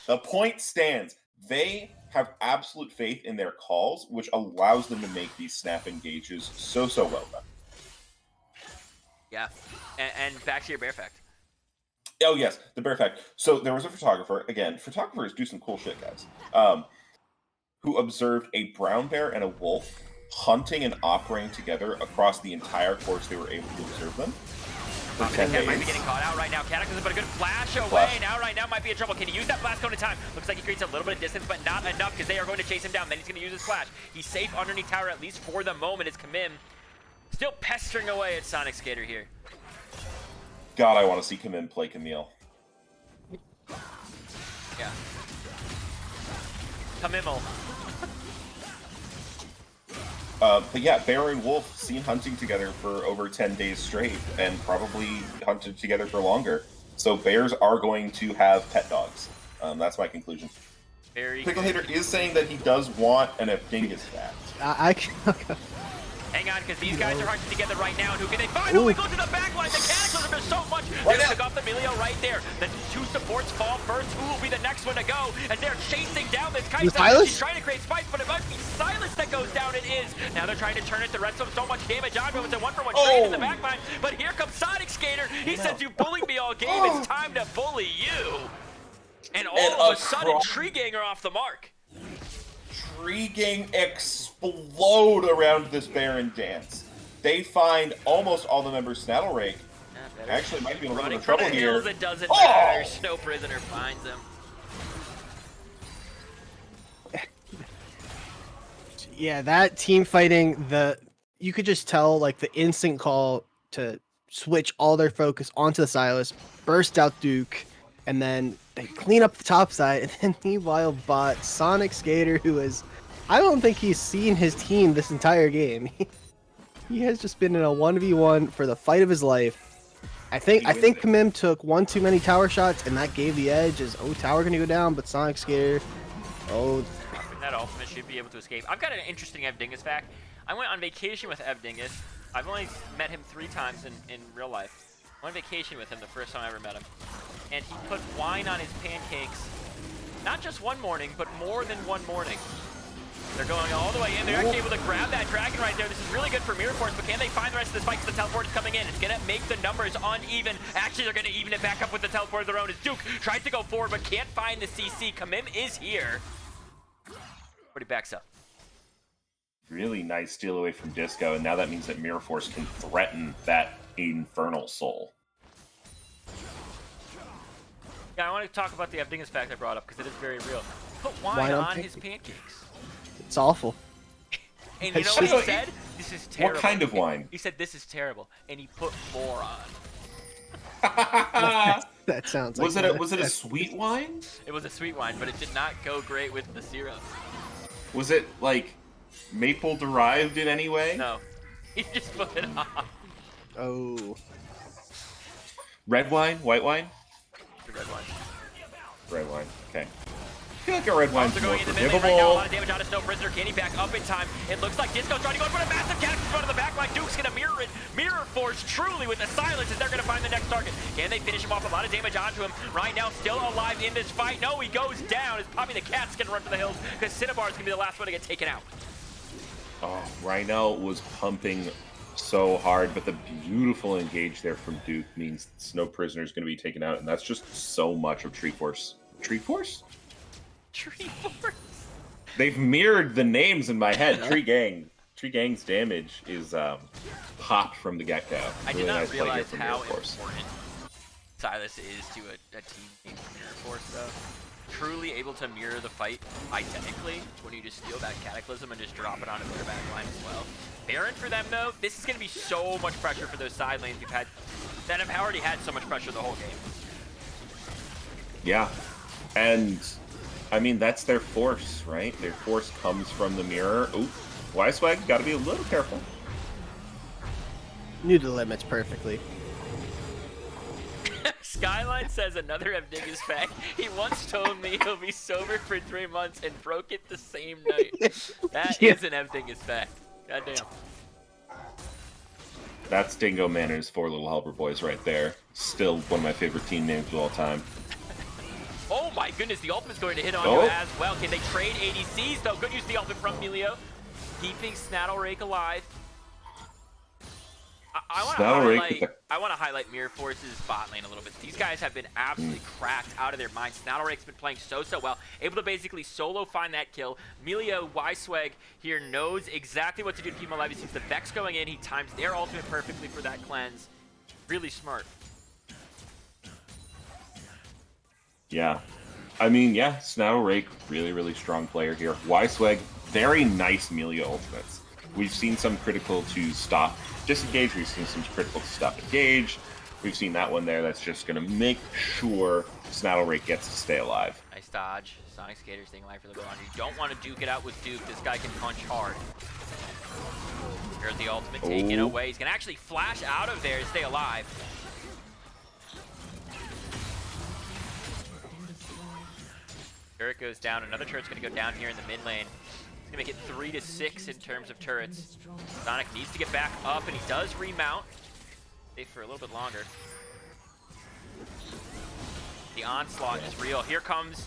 The point stands. They have absolute faith in their calls, which allows them to make these snap engages so well done. Yeah, and back to your bear fact. Oh yes, the bear fact. So there was a photographer. Again, photographers do some cool shit, guys. Who observed a brown bear and a wolf hunting and operating together across the entire course they were able to observe them. For 10 Cat might be days. getting caught out right now. Cataclysm, but a good flash away. Flash. Now, right now, might be in trouble. Can he use that blast cone in time? Looks like he creates a little bit of distance, but not enough because they are going to chase him down. Then he's going to use his flash. He's safe underneath tower, at least for the moment. It's Kamim still pestering away at Sonic Skater here. God, I want to see Camille play Camille. Yeah. Kamimmel. But yeah, Bear and Wolf seen hunting together for over 10 days straight and probably hunted together for longer. So bears are going to have pet dogs. That's my conclusion. Very Pickle good. Hater is saying that he does want an Dingus fact. I Hang on, because these guys are hunting together right now, and who can they find? Oh, we go to the back line. The Cataclysm is so much. They're going to pick off the Melio right there. The 2 supports fall first. Who will be the next one to go? And they're chasing down this Kaisa. Silas? She's trying to create spice, but it must be Silas that goes down. It is. Now they're trying to turn it. The rest of them so much damage on him. It's a 1-for-1 trade in the back line. But here comes Sonic Skater. He says, you bullied me all game. It's time to bully you. And all of a sudden, Tree Gang are off the mark. Tree Gang explode around this Baron dance. They find almost all the members Snaddle Rake. Actually, might be in a little bit Running of for the trouble here. hills, it doesn't matter. Snow Prisoner finds him. yeah, that team fighting, you could just tell like the instant call to switch all their focus onto the Silas, burst out Duke, and then they clean up the top side, and then meanwhile bot Sonic Skater, who is, I don't think he's seen his team this entire game. He has just been in a 1v1 for the fight of his life. I think Kamim took one too many tower shots, and that gave the edge. Is tower gonna go down? But Sonic Skater, That ultimate should be able to escape. I've got an interesting Evdingus fact. I went on vacation with Evdingus. I've only met him 3 times in real life. on vacation with him the first time I ever met him, and he put wine on his pancakes, not just one morning, but more than one morning. They're going all the way in. They're actually able to grab that dragon right there. This is really good for Mirror Force, but can they find the rest of the spikes? The teleport is coming in. It's going to make the numbers uneven. Actually, they're going to even it back up with the teleport of their own as Duke tries to go forward, but can't find the CC. Kamim is here, but he backs up. Really nice steal away from Disco, and now that means that Mirror Force can threaten that Infernal Soul. Yeah, I want to talk about the Evdingus fact I brought up because it is very real. Put wine Wine on on his pancakes. It's awful. And you know It's what he just- said? This is terrible. What kind of wine? He said this is terrible, and he put more on. That sounds like Was it a sweet wine? It was a sweet wine, but it did not go great with the syrup. Was it like maple derived in any way? No, he just put it on. Oh. Red wine? White wine? The red wine. Red wine. Okay. I feel like a red wine's Also more going in the mid lane right now, a forgivable. lot of damage on a Snow Prisoner. Can he back up in time? It looks like Disco's trying to go and put a massive catch in front of the back line. Duke's gonna mirror it. Mirror Force truly with the silence as they're gonna find the next target. Can they finish him off? A lot of damage onto him. Right now, still alive in this fight. No, he goes down as Poppy the Cat's gonna run for the hills because Cinnabar's gonna be the last one to get taken out. Oh, Rhino was pumping so hard, but the beautiful engage there from Duke means Snow Prisoner is going to be taken out, and that's just so much of Tree Force. Tree Force? Tree Force. They've mirrored the names in my head. Tree Gang. Tree Gang's damage is popped from the get-go. I did Really not nice play here realize from how Mirror Force. important Silas is to a team named Mirror Force, though. Truly able to mirror the fight identically when you just steal that Cataclysm and just drop it onto their back line as well. Baron for them, though, this is going to be so much pressure for those side lanes we've had that have already had so much pressure the whole game. Yeah. And, I mean, that's their force, right? Their force comes from the mirror. Ooh, Wisewag, gotta be a little careful. Knew the limits perfectly. Skyline says another Evdingus fact. He once told me he'll be sober for 3 months and broke it the same night. That Yeah. is an Evdingus fact. Goddamn. That's Dingo Man and his 4 little helper boys right there. Still one of my favorite team names of all time. Oh my goodness, the ultimate's going to hit on Oh. you as well. Can they trade ADCs though? Good use of the ultimate from Melio. Keeping Snattlerake alive. I want to highlight Mirror Force's bot lane a little bit. These guys have been absolutely cracked out of their minds. Snattleраke's been playing so well, able to basically solo find that kill. Melio Wisewag here knows exactly what to do to keep him alive. He sees the Vex going in. He times their ultimate perfectly for that cleanse. Really smart. Yeah. I mean, yeah, Snattlerake, really, really strong player here. Wisewag, very nice melee ultimates. We've seen some critical to stop disengage. We've seen some critical to stop engage. We've seen that one there that's just going to make sure Snattlerake gets to stay alive. Nice dodge. Sonic Skater staying alive for the launcher. You don't want to duke it out with Duke. This guy can punch hard. Here's the ultimate taken away. He's going to actually flash out of there to stay alive. Turret goes down. Another turret's going to go down here in the mid lane. He's going to make it 3 to 6 in terms of turrets. Sonic needs to get back up, and he does remount. Stay for a little bit longer. The onslaught is real. Here comes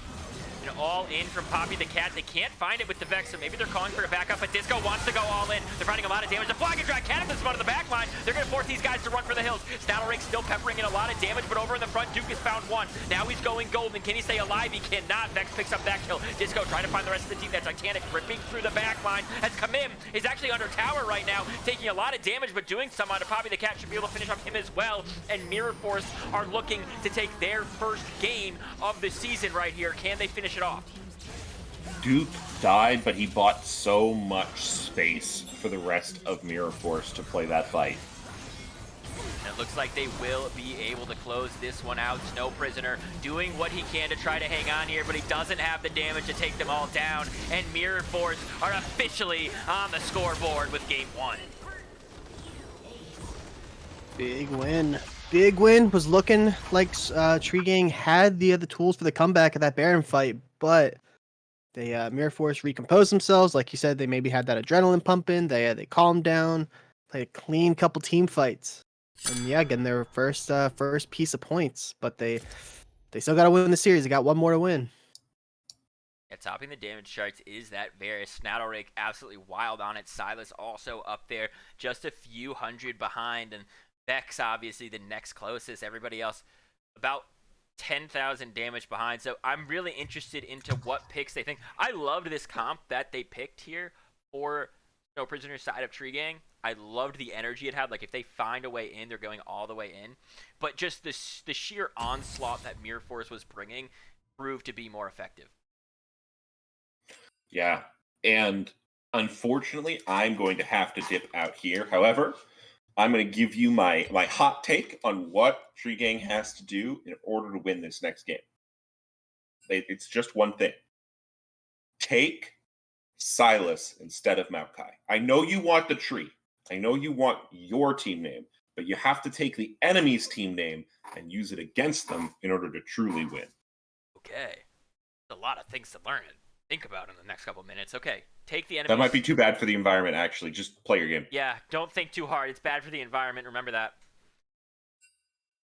an all-in from Poppy the Cat. They can't find it with the Vex, so maybe they're calling for a backup, but Disco wants to go all in. They're finding a lot of damage. The Flag and Drag Cataclysm out of the back line. They're going to force these guys to run for the hills. Snattlerake still peppering in a lot of damage, but over in the front, Duke has found one. Now he's going golden. Can he stay alive? He cannot. Vex picks up that kill. Disco trying to find the rest of the team. That Titanic ripping through the back line as Kamim is actually under tower right now, taking a lot of damage, but doing some on Poppy the Cat should be able to finish off him as well. And Mirror Force are looking to take their first game of the season right here. Can they finish it off? Duke died, but he bought so much space for the rest of Mirror Force to play that fight. And it looks like they will be able to close this one out. Snow Prisoner doing what he can to try to hang on here, but he doesn't have the damage to take them all down. And Mirror Force are officially on the scoreboard with game 1. Big win. Big win. Was looking like Tree Gang had the other tools for the comeback of that Baron fight, but they Mirror Force recomposed themselves. Like you said, they maybe had that adrenaline pumping. They calmed down, played a clean couple team fights. And yeah, getting their first piece of points, but they still got to win the series. They got one more to win. Yeah, topping the damage charts is that Varus. Snattlerake absolutely wild on it. Silas also up there, just a few hundred behind, and Vex obviously the next closest. Everybody else about 10,000 damage behind. So I'm really interested into what picks they think. I loved this comp that they picked here for Snow Prisoner's side of Tree Gang. I loved the energy it had. Like, if they find a way in, they're going all the way in. But just the sheer onslaught that Mirror Force was bringing proved to be more effective. Yeah. And unfortunately, I'm going to have to dip out here. However, I'm going to give you my hot take on what Tree Gang has to do in order to win this next game. It's just one thing. Take Silas instead of Maokai. I know you want the tree. I know you want your team name, but you have to take the enemy's team name and use it against them in order to truly win. Okay. A lot of things to learn and think about in the next couple minutes. Okay, take the enemy. That might be too bad for the environment, actually. Just play your game. Yeah, don't think too hard. It's bad for the environment. Remember that.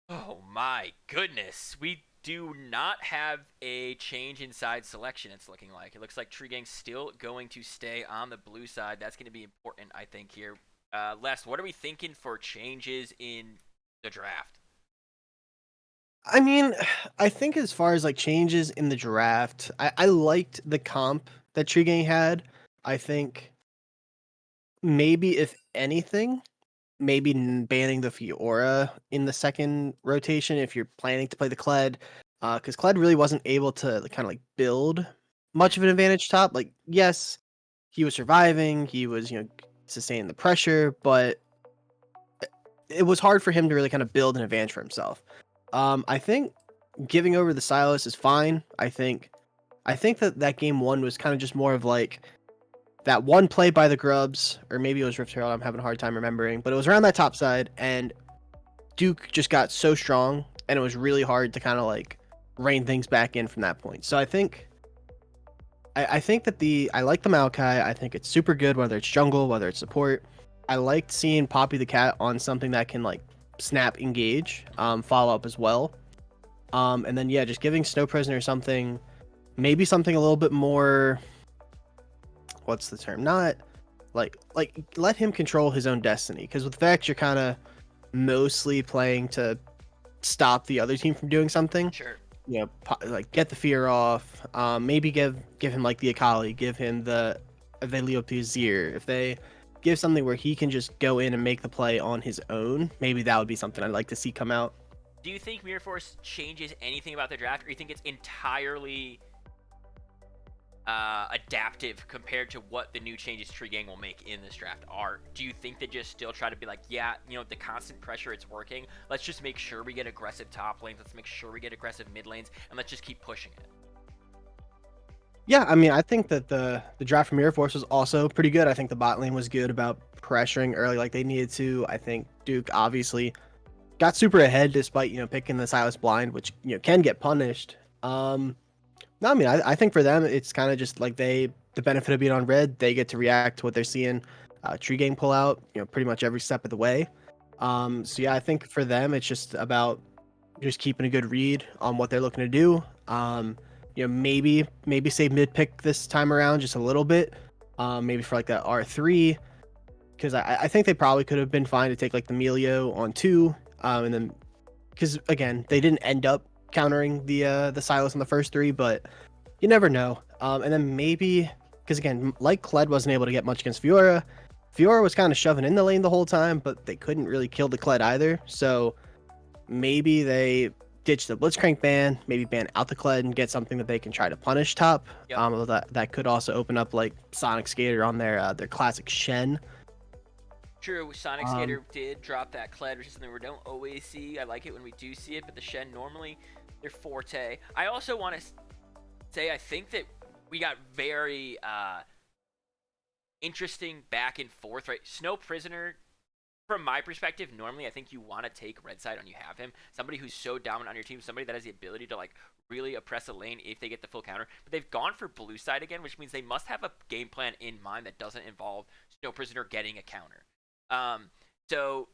Oh my goodness. We do not have a change inside selection, it's looking like. It looks like Tree Gang's still going to stay on the blue side. That's going to be important, I think, here. Les, what are we thinking for changes in the draft? I mean, I think as far as like changes in the draft, I liked the comp that Tree Gang had. I think maybe if anything, maybe banning the Fiora in the second rotation if you're planning to play the Kled, because Kled really wasn't able to kind of like build much of an advantage top. Like, yes, he was surviving, he was sustaining the pressure, but it was hard for him to really kind of build an advantage for himself. I think giving over the Silas is fine. I think that game one was kind of just more of like that one play by the Grubs, or maybe it was Rift Herald. I'm having a hard time remembering, but it was around that top side, and Duke just got so strong, and it was really hard to kind of like rein things back in from that point. So I think that I like the Maokai. I think it's super good, whether it's jungle, whether it's support. I liked seeing Poppy the Cat on something that can like snap engage, follow up as well. And then yeah, just giving Snow Prisoner something, maybe something a little bit more, what's the term? Not like let him control his own destiny. Because with Vex, you're kind of mostly playing to stop the other team from doing something. Sure. Like get the fear off. Maybe give him like the Akali, give him the Aveliopizir. If they give something where he can just go in and make the play on his own, maybe that would be something I'd like to see come out. Do you think Mirror Force changes anything about the draft, or do you think it's entirely adaptive compared to what the new changes Tree Gang will make in this draft are? Do you think they just still try to be like, yeah, the constant pressure, it's working. Let's just make sure we get aggressive top lanes. Let's make sure we get aggressive mid lanes, and let's just keep pushing it. Yeah, I mean, I think that the draft from Mirror Force was also pretty good. I think the bot lane was good about pressuring early like they needed to. I think Duke obviously got super ahead despite, picking the Silas blind, which, can get punished. No, I mean, I think for them, it's kind of just like the benefit of being on red, they get to react to what they're seeing Tree Gang pull out, pretty much every step of the way. So yeah, I think for them, it's just about just keeping a good read on what they're looking to do. Maybe say mid pick this time around just a little bit, maybe for like that R3, because I think they probably could have been fine to take like the Melio on 2, and then because again they didn't end up countering the Silas on the first 3, but you never know. And then maybe because again, like Kled wasn't able to get much against Fiora. Fiora was kind of shoving in the lane the whole time, but they couldn't really kill the Kled either. So maybe they ditch the Blitzcrank ban, maybe ban out the Kled and get something that they can try to punish top. Yep. That could also open up like Sonic Skater on their classic Shen. True, Sonic Skater did drop that Kled, which is something we don't always see. I like it when we do see it, but the Shen normally their forte. I also want to say I think that we got very interesting back and forth, right? Snow Prisoner, from my perspective, normally I think you want to take red side when you have him. Somebody who's so dominant on your team, somebody that has the ability to like really oppress a lane if they get the full counter. But they've gone for blue side again, which means they must have a game plan in mind that doesn't involve Snow Prisoner getting a counter. So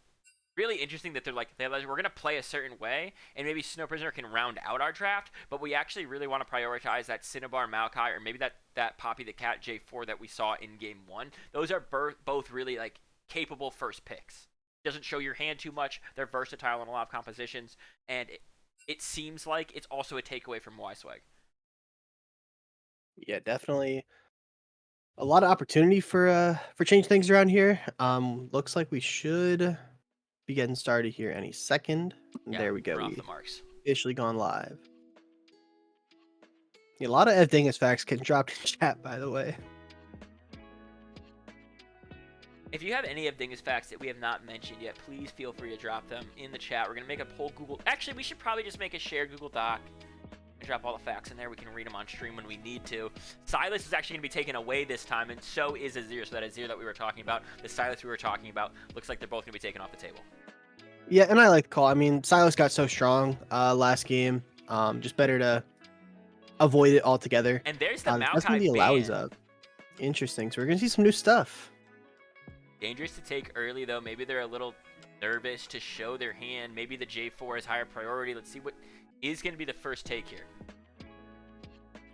really interesting that they're like, we're going to play a certain way, and maybe Snow Prisoner can round out our draft, but we actually really want to prioritize that Cinnabar Maokai, or maybe that Poppy the Cat J4 that we saw in Game 1. Those are both really, like, capable first picks. Doesn't show your hand too much. They're versatile in a lot of compositions, and it seems like it's also a takeaway from Y-Swag. Yeah, definitely a lot of opportunity for change things around here. Looks like we should be getting started here any second. Yeah, There we go. we're off We the marks. officially gone live. Yeah, a lot of Ed Dingus facts getting dropped in chat, by the way. If you have any of Dingus facts that we have not mentioned yet, please feel free to drop them in the chat. We're going to make a whole Google... Actually, we should probably just make a shared Google Doc and drop all the facts in there. We can read them on stream when we need to. Silas is actually going to be taken away this time, and so is Azir. So that Azir that we were talking about, the Silas we were talking about, looks like they're both going to be taken off the table. Yeah, and I like the call. I mean, Silas got so strong last game. Just better to avoid it altogether. And there's the That's when Maokai the allows ban. up. Interesting. So we're going to see some new stuff. Dangerous to take early, though. Maybe they're a little nervous to show their hand. Maybe the J4 is higher priority. Let's see what is going to be the first take here.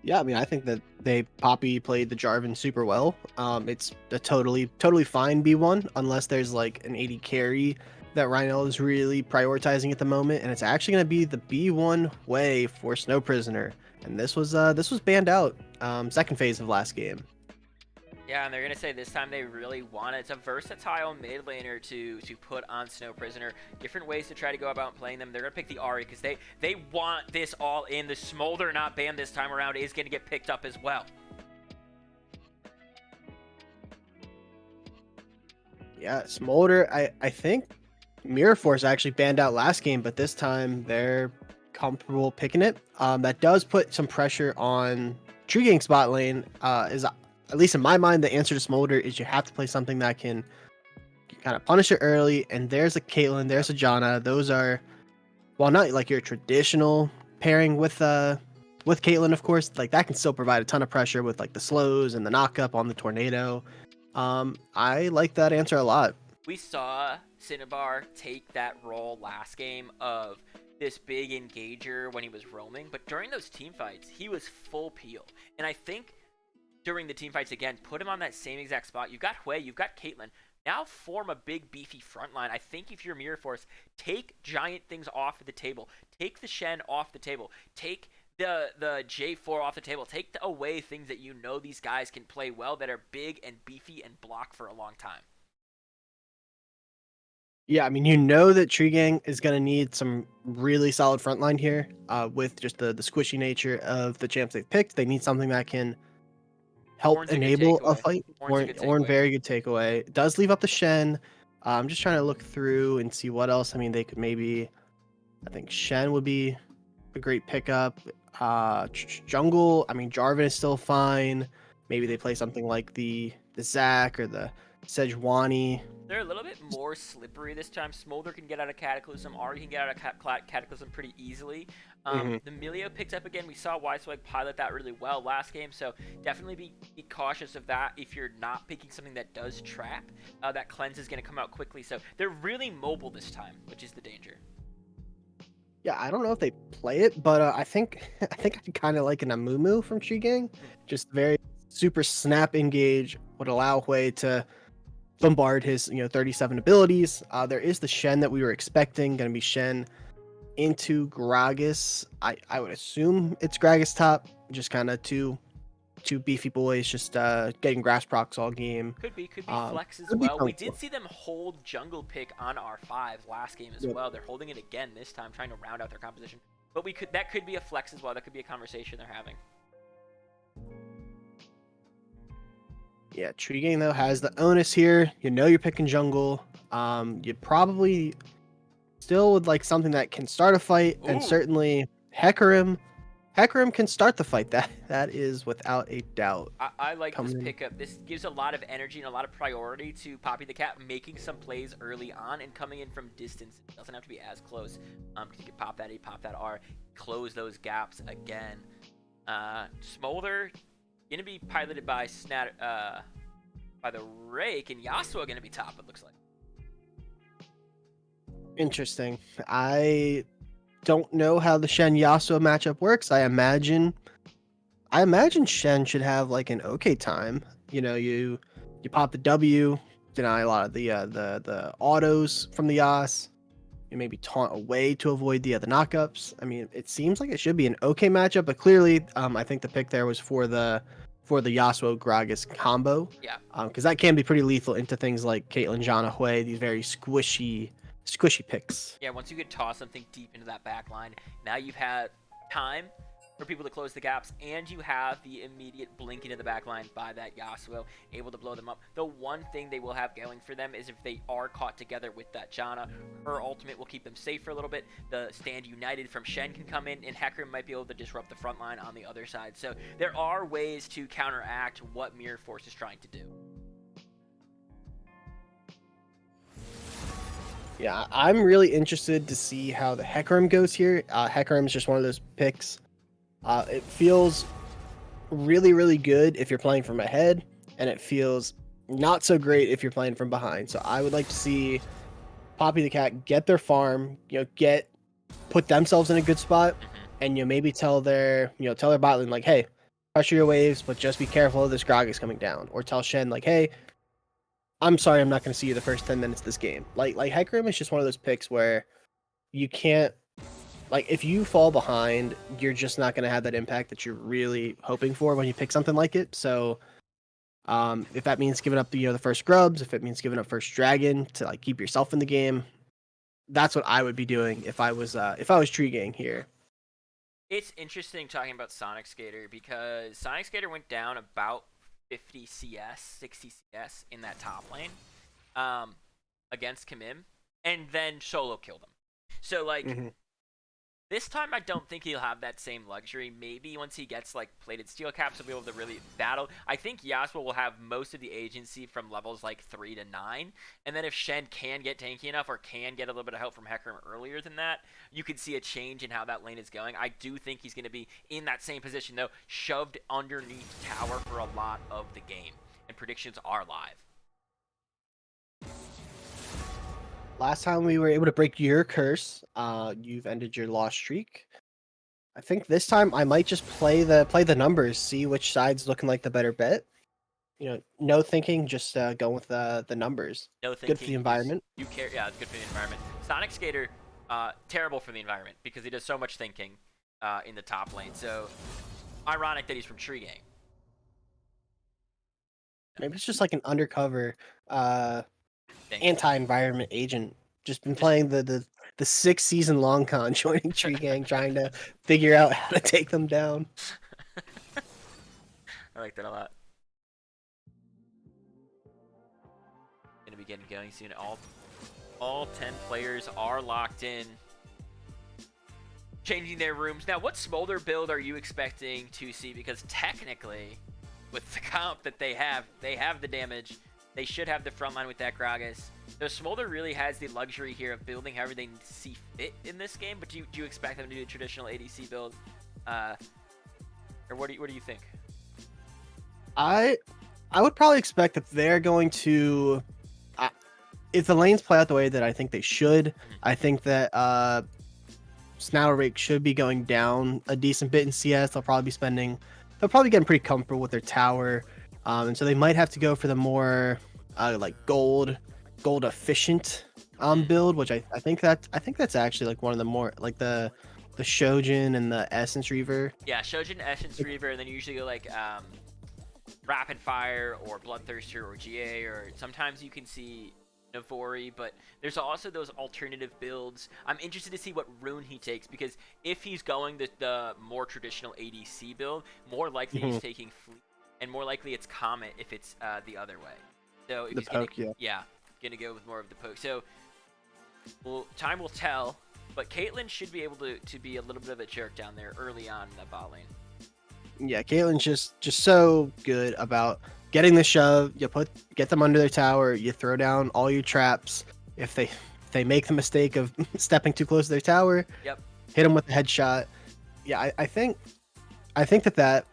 Yeah, I mean, I think that Poppy played the Jarvan super well. It's a totally fine B1 unless there's like an 80 carry that Rhino is really prioritizing at the moment, and it's actually going to be the B1 way for Snow Prisoner. And this was banned out second phase of last game. Yeah, and they're going to say this time they really want it. It's a versatile mid laner to put on Snow Prisoner. Different ways to try to go about playing them. They're going to pick the Ahri because they want this all in. The Smolder not banned this time around is going to get picked up as well. Yeah, Smolder, I think Mirror Force actually banned out last game, but this time they're comfortable picking it. That does put some pressure on Tree Gang spot lane. Is at least in my mind, the answer to Smolder is you have to play something that can kind of punish it early. And there's a Caitlyn, there's a Janna. Those are, while not like your traditional pairing with Caitlyn, of course, like that can still provide a ton of pressure with like the slows and the knockup on the tornado. I like that answer a lot. We saw Cinnabar take that role last game of this big engager when he was roaming, but during those team fights, he was full peel. And I think during the team fights again, put him on that same exact spot. You've got Hui, you've got Caitlyn. Now form a big beefy front line. I think if you're Mirror Force, take giant things off of the table. Take the Shen off the table. Take the J4 off the table. Take away things that you know these guys can play well, that are big and beefy and block for a long time. Yeah, I mean, you know that Tree Gang is going to need some really solid front line here with just the squishy nature of the champs they've picked. They need something that can help Ornn's a good enable a takeaway. fight. Ornn's a good Ornn, takeaway. very good takeaway. It does leave up the Shen. I'm just trying to look through and see what else. I mean, they could maybe, I think Shen would be a great pickup. Jungle, I mean, Jarvan is still fine. Maybe they play something like the Zac or the Sejuani. They're a little bit more slippery this time. Smolder can get out of Cataclysm. Ahri can get out of Cataclysm pretty easily. The Milio picks up again. We saw Y-Swag pilot that really well last game, so definitely be cautious of that if you're not picking something that does trap. That cleanse is going to come out quickly, so they're really mobile this time, which is the danger. Yeah, I don't know if they play it, but I think I kind of like an Amumu from Tree Gang. Just very super snap engage, would allow Hui to bombard his 37 abilities. There is the Shen that we were expecting, going to be Shen into Gragas. I would assume it's Gragas top, just kind of two beefy boys just getting grass procs all game. Could be flex as could be well. We did helpful. see them hold jungle pick on R5 last game as well. They're holding it again this time, trying to round out their composition. But that could be a flex as well. That could be a conversation they're having. Yeah, Tree Gang though has the onus here. You're picking jungle. You probably still would like something that can start a fight, and Ooh. certainly Hecarim. Hecarim can start the fight. That is without a doubt. I like this Coming in. pickup. This gives a lot of energy and a lot of priority to Poppy the Cat, making some plays early on and coming in from distance. It doesn't have to be as close, because you can pop that E, pop that R, close those gaps again. Smolder gonna be piloted by by the Rake, and Yasuo gonna be top, it looks like. Interesting. I don't know how the Shen Yasuo matchup works. I imagine Shen should have like an okay time. You pop the W, deny a lot of the autos from the Yas. You maybe taunt away to avoid the knockups. I mean, it seems like it should be an okay matchup, but clearly, I think the pick there was for the Yasuo Gragas combo. Yeah. Because that can be pretty lethal into things like Caitlyn Jana Hui, these very squishy picks. Yeah, once you could toss something deep into that back line, now you've had time for people to close the gaps, and you have the immediate blinking of the back line by that Yasuo, able to blow them up. The one thing they will have going for them is if they are caught together with that Janna, her ultimate will keep them safe for a little bit. The Stand United from Shen can come in, and Hecarim might be able to disrupt the front line on the other side. So there are ways to counteract what Mirror Force is trying to do. Yeah, I'm really interested to see how the Hecarim goes here. Hecarim is just one of those picks. It feels really, really good if you're playing from ahead, and it feels not so great if you're playing from behind. So I would like to see Poppy the Cat get their farm, put themselves in a good spot, and maybe tell their bot lane like, hey, pressure your waves, but just be careful of this Gragas coming down. Or tell Shen like, hey, I'm sorry, I'm not going to see you the first 10 minutes of this game. Like Hecarim is just one of those picks where you can't, like, if you fall behind, you're just not going to have that impact that you're really hoping for when you pick something like it. So, if that means giving up the first grubs, if it means giving up first dragon to like keep yourself in the game, that's what I would be doing if I was tree gang here. It's interesting talking about Sonic Skater because Sonic Skater went down about 50 CS, 60 CS in that top lane against Kamim, and then solo killed him. So, like, this time I don't think he'll have that same luxury. Maybe once he gets, like, plated steel caps, he'll be able to really battle. I think Yasuo will have most of the agency from levels, like, 3 to 9. And then if Shen can get tanky enough or can get a little bit of help from Hecarim earlier than that, you could see a change in how that lane is going. I do think he's going to be in that same position, though, shoved underneath tower for a lot of the game. And predictions are live. Last time we were able to break your curse, you've ended your loss streak. I think this time I might just play the numbers, see which side's looking like the better bet. No thinking, just go with the numbers. No thinking. Good for the environment. You care, yeah, it's good for the environment. Sonic Skater, terrible for the environment because he does so much thinking in the top lane. So ironic that he's from Tree Gang. Maybe it's just like an undercover anti-environment agent. Just been playing the 6-season long con, joining Tree Gang, trying to figure out how to take them down. I like that a lot. Gonna be getting going soon. All 10 players are locked in, changing their rooms. Now, what Smolder build are you expecting to see? Because technically, with the comp that they have the damage. They should have the front line with that Gragas. So Smolder really has the luxury here of building however they see fit in this game. But do you expect them to do a traditional ADC build, or what do you think? I would probably expect that they're going to, if the lanes play out the way that I think they should, I think that Snouter Rake should be going down a decent bit in CS. They'll probably getting pretty comfortable with their tower. And so they might have to go for the more like gold efficient build, which I think that's actually like one of the more like the Shojin and the Essence Reaver. Yeah, Shojin, Essence Reaver, and then you usually go like Rapid Fire or Bloodthirster or GA, or sometimes you can see Navori, but there's also those alternative builds. I'm interested to see what rune he takes, because if he's going the more traditional ADC build, more likely he's taking Fleet. And more likely it's Comet if it's the other way. So if he's gonna go with more of the poke. So time will tell, but Caitlyn should be able to be a little bit of a jerk down there early on in the bot lane. Yeah, Caitlyn's just so good about getting the shove. You get them under their tower. You throw down all your traps. If they make the mistake of stepping too close to their tower, hit them with a headshot. Yeah, I think that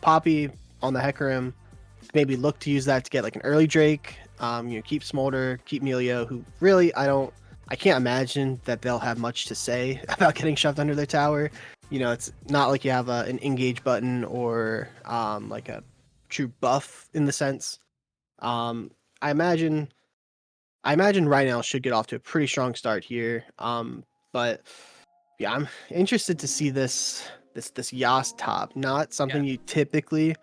Poppy on the Hecarim, maybe look to use that to get like an early Drake. Keep Smolder, keep Melio, who really I don't I can't imagine that they'll have much to say about getting shoved under their tower. You know, it's not like you have an engage button or like a true buff in the sense. Um, I imagine Rhino should get off to a pretty strong start here. But yeah, I'm interested to see this Yas top. Not something Yeah. you typically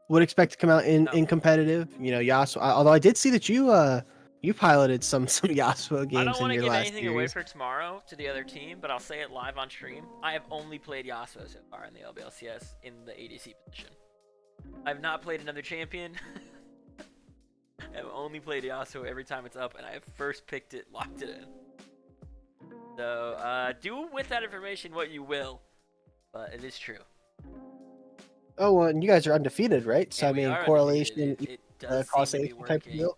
would expect to come out in, No. in competitive. You know, Yasuo. Although I did see that you piloted some Yasuo I games don't in want to your give last anything away series. for tomorrow to the other team, but I'll say it live on stream. I have only played Yasuo so far in the LBLCS in the ADC position. I've not played another champion. I've only played Yasuo every time it's up, and I have first picked it, locked it in. So, do with that information what you will, but it is true. Oh, well, and you guys are undefeated, right? So I And we mean, are correlation, undefeated. It does seem to be causation type of working. deal.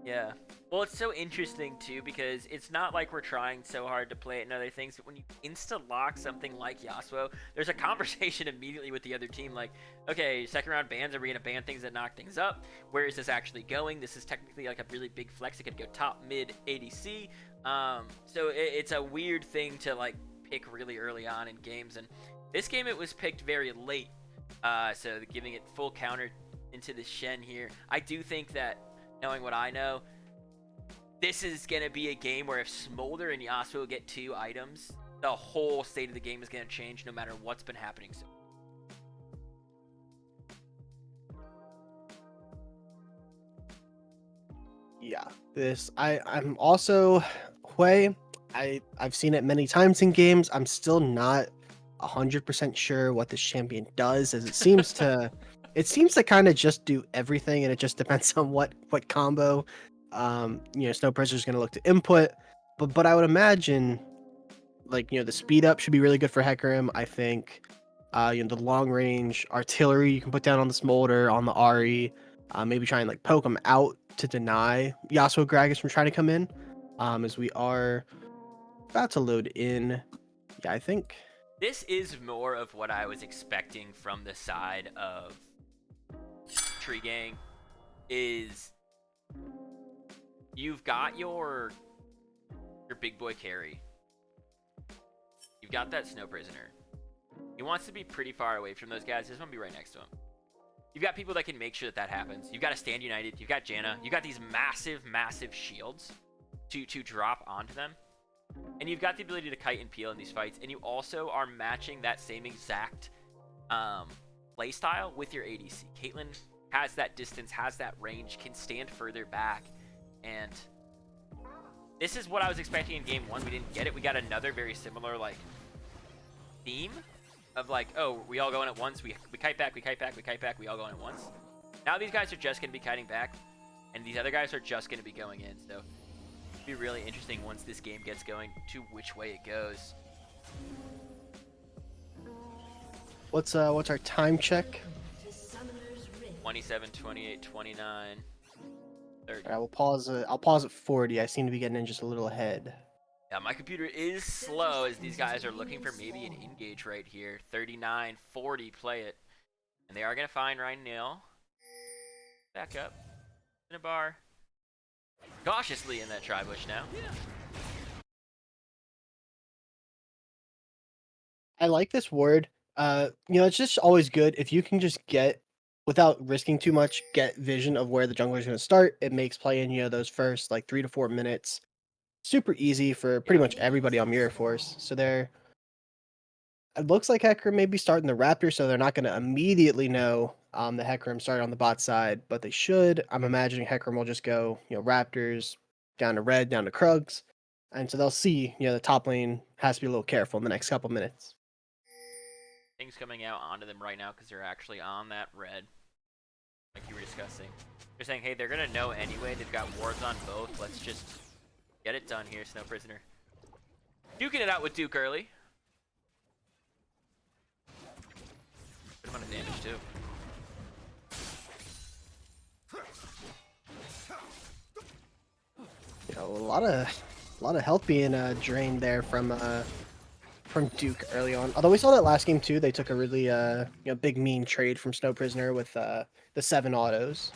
Yeah. Well, it's so interesting, too, because it's not like we're trying so hard to play it and other things. But when you insta-lock something like Yasuo, there's a conversation immediately with the other team like, okay, second round bans, are we going to ban things that knock things up? Where is this actually going? This is technically like a really big flex. It could go top, mid, ADC. So it's a weird thing to, like, pick really early on in games. And this game, it was picked very late. So giving it full counter into the Shen here. I do think that, knowing what I know, this is going to be a game where if Smolder and Yasuo get 2 items, the whole state of the game is going to change no matter what's been happening. So Yeah, I'm also Hui. I've seen it many times in games. I'm still not 100% sure what this champion does, as it seems to kind of just do everything, and it just depends on what combo Snow Prisoner is going to look to input. But I would imagine, like, the speed up should be really good for Hecarim. I think the long range artillery you can put down on the Smolder, on the Ahri, maybe try and like poke them out to deny Yasuo Gragas from trying to come in. As we are about to load in. Yeah, I think this is more of what I was expecting from the side of Tree Gang. Is you've got your big boy carry. You've got that Snow Prisoner. He wants to be pretty far away from those guys. He doesn't want to be right next to him. You've got people that can make sure that happens. You've got to stand united. You've got Janna. You've got these massive, massive shields to drop onto them. And you've got the ability to kite and peel in these fights. And you also are matching that same exact playstyle with your ADC. Caitlyn has that distance, has that range, can stand further back. And this is what I was expecting in game 1. We didn't get it. We got another very similar, like, theme of, like, oh, we all go in at once. We kite back, we kite back, we kite back. We all go in at once. Now these guys are just going to be kiting back. And these other guys are just going to be going in. So it'll be really interesting once this game gets going to which way it goes. what's our time check? 27, 28, 29, 30. All right, we'll pause. I'll pause at 40. I seem to be getting in just a little ahead. Yeah, my computer is slow as these guys are looking for maybe an engage right here. 39, 40, play it. And they are going to find Ryan Neal. Back up. In a bar. Cautiously in that tri-bush now. I like this word. It's just always good if you can just get, without risking too much, get vision of where the jungler is going to start. It makes playing, those first like 3 to 4 minutes super easy for pretty much everybody on Mirror Force. So it looks like Hecarim may be starting the Raptor, so they're not going to immediately know the Hecarim started on the bot side, but they should. I'm imagining Hecarim will just go, Raptors down to red, down to Krugs, and so they'll see, the top lane has to be a little careful in the next couple minutes. Things coming out onto them right now because they're actually on that red. Like you were discussing. They're saying, hey, they're going to know anyway. They've got wards on both. Let's just get it done here, Snow Prisoner. Duking it out with Duke early. Good amount of damage too. A lot of health being drained there from Duke early on. Although we saw that last game too, they took a really big mean trade from Snow Prisoner with the 7 autos.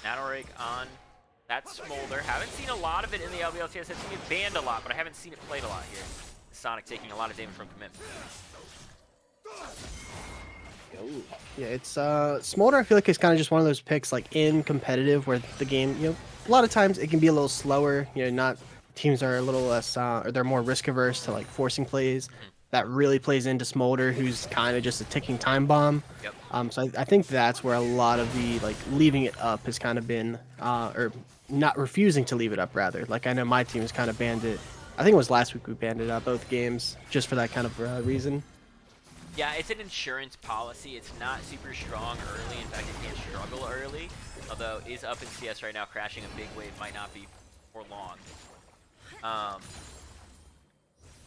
Nanorake on That's Smolder. Haven't seen a lot of it in the LBLCS. I've seen it banned a lot, but I haven't seen it played a lot here. Sonic taking a lot of damage from commit. Yeah, it's Smolder. I feel like it's kind of just one of those picks like in competitive where the game, a lot of times it can be a little slower. Not teams are a little less or they're more risk averse to like forcing plays. That really plays into Smolder, who's kind of just a ticking time bomb. Yep. So I think that's where a lot of the like leaving it up has kind of been, or not refusing to leave it up rather. Like I know my team has kind of banned it. I think it was last week we banned it both games just for that kind of reason. Yeah, it's an insurance policy. It's not super strong early. In fact, it can struggle early. Although is up in CS right now, crashing a big wave might not be for long.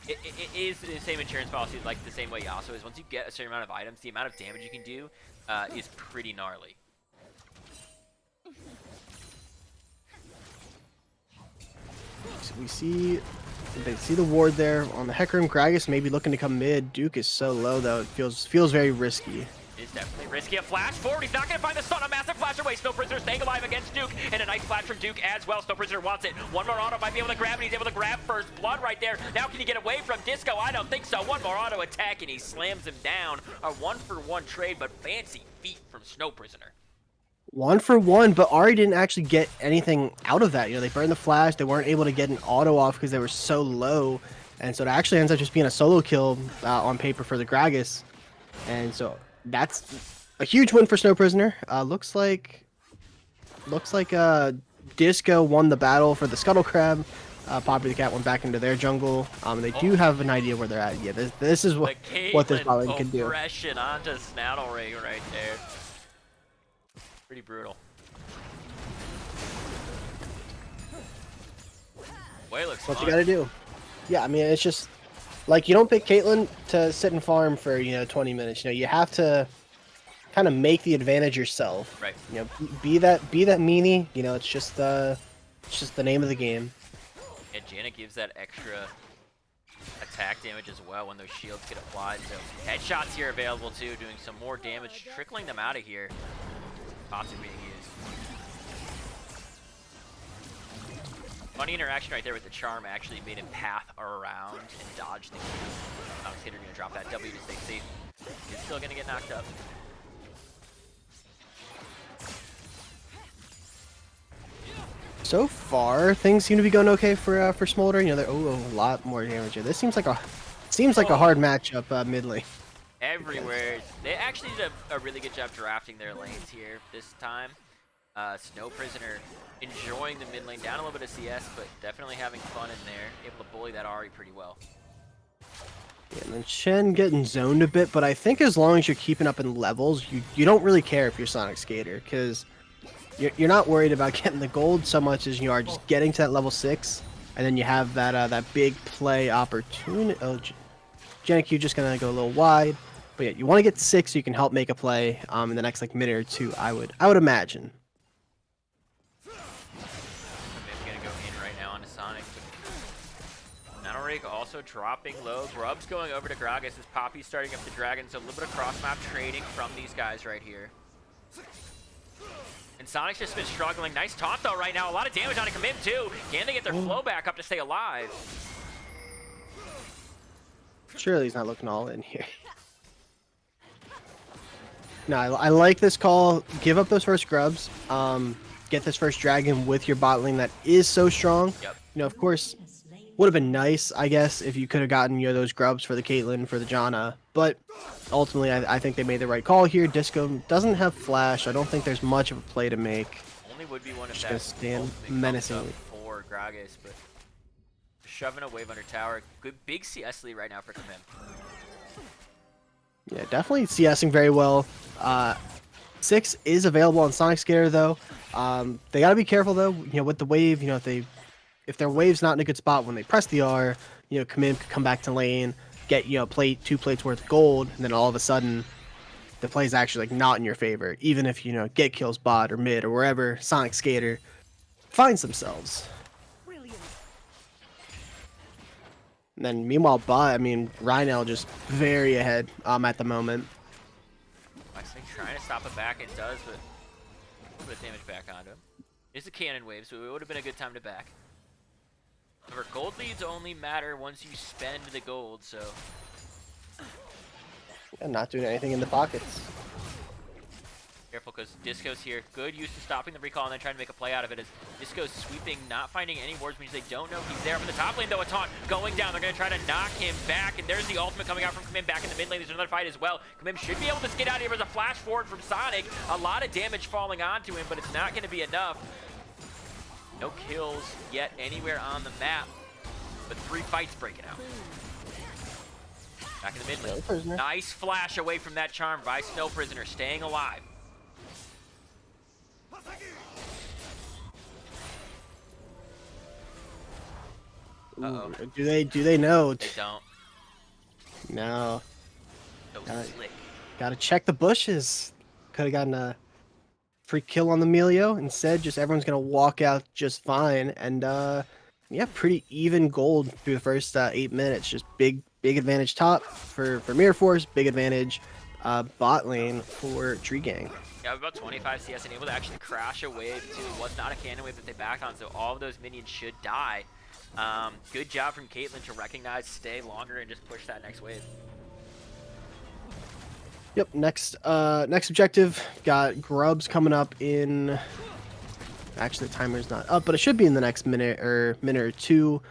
It is the same insurance policy, like the same way Yasuo is. Once you get a certain amount of items, the amount of damage you can do is pretty gnarly. So they see the ward there on the Hecarim. Gragas maybe looking to come mid. Duke is so low though; it feels very risky. It is definitely risky. A flash forward. He's not going to find the stun. A massive flash away. Snow Prisoner staying alive against Duke. And a nice flash from Duke as well. Snow Prisoner wants it. One more auto might be able to grab it. He's able to grab first blood right there. Now can he get away from Disco? I don't think so. One more auto attack and he slams him down. A 1-for-1 trade, but fancy feet from Snow Prisoner. 1-for-1, but Ari didn't actually get anything out of that. They burned the flash. They weren't able to get an auto off because they were so low. And so it actually ends up just being a solo kill on paper for the Gragas. And so that's a huge win for Snow Prisoner. Looks like Disco won the battle for the Scuttle Crab. Poppy the Cat went back into their jungle. They do have an idea where they're at. Yeah, this is what this bot lane can do. Oppression onto Snaddle Ring right there. Pretty brutal. Way looks What fun. you gotta do. Yeah, I mean, it's just like you don't pick Caitlyn to sit and farm for 20 minutes. You have to kind of make the advantage yourself. Right. Be that meanie. It's just the name of the game. And Janet gives that extra attack damage as well when those shields get applied. So headshots here available too, doing some more damage, trickling them out of here. Possibly being used. Funny interaction right there with the charm actually made him path around and dodge the Q. Obviously they're going to drop that W to stay safe. He's still going to get knocked up. So far, things seem to be going okay for Smolder. They're a lot more damage here. This seems like a hard matchup mid lane. Everywhere. They actually did a really good job drafting their lanes here this time. Snow Prisoner enjoying the mid lane, down a little bit of CS, but definitely having fun in there. Able to bully that Ahri pretty well. Yeah, and then Shen getting zoned a bit, but I think as long as you're keeping up in levels, you don't really care if you're Sonic Skater, because you're not worried about getting the gold so much as you are just getting to that level 6, and then you have that big play opportunity. Oh, Janik just gonna go a little wide. But yeah, you want to get 6 so you can help make a play in the next minute or two. I would imagine. Maybe gonna go in right now onto Sonic. Nanorake also dropping low. Grub's going over to Gragas as Poppy's starting up the dragon. So a little bit of cross map trading from these guys right here. And Sonic's just been struggling. Nice taunt though right now. A lot of damage on a commit too. Can they get their flow back up to stay alive? Surely he's not looking all in here. No, I like this call. Give up those first grubs. Get this first dragon with your bot lane that is so strong. Yep. Of course, would have been nice, I guess, if you could have gotten those grubs for the Caitlyn, for the Janna. But ultimately, I think they made the right call here. Disco doesn't have flash. I don't think there's much of a play to make. Only would be one if Just that gonna stand ultimate comes up menacingly. for Gragas, but shoving a wave under tower. Good big CS lead right now for Command. Yeah, definitely CSing very well. 6 is available on Sonic Skater though. They gotta be careful though. With the wave. If their wave's not in a good spot when they press the R, Command could come back to lane, get 2 plates worth of gold, and then all of a sudden, the play's actually not in your favor. Even if get kills bot or mid or wherever Sonic Skater finds themselves. And then meanwhile, bot, Rhino just very ahead at the moment. Wexley trying to stop it back, it does, but a little bit of damage back onto him. It's a cannon wave, so it would have been a good time to back. However, gold leads only matter once you spend the gold, so... And not doing anything in the pockets. Careful, because Disco's here. Good use of stopping the recall and then trying to make a play out of it as Disco's sweeping, not finding any wards, means they don't know he's there from the top lane, though. A taunt going down. They're going to try to knock him back, and there's the ultimate coming out from Kamim back in the mid lane. There's another fight as well. Kamim should be able to skid out here. There's a flash forward from Sonic. A lot of damage falling onto him, but it's not going to be enough. No kills yet anywhere on the map, but 3 fights breaking out. Back in the mid lane. Nice flash away from that charm by Snow Prisoner, staying alive. Ooh, do they know? They don't. No. So slick. Gotta check the bushes. Could have gotten a free kill on the Melio. Instead, just everyone's gonna walk out just fine. And yeah, pretty even gold through the first 8 minutes. Just big advantage top for Mirror Force. Big advantage bot lane for Tree Gang. Yeah, about 25 CS and able to actually crash a wave too. It was not a cannon wave that they backed on, so all of those minions should die. Good job from Caitlyn to recognize, stay longer, and just push that next wave. Yep, next objective, got grubs coming up in... Actually, the timer's not up, but it should be in the next minute or two.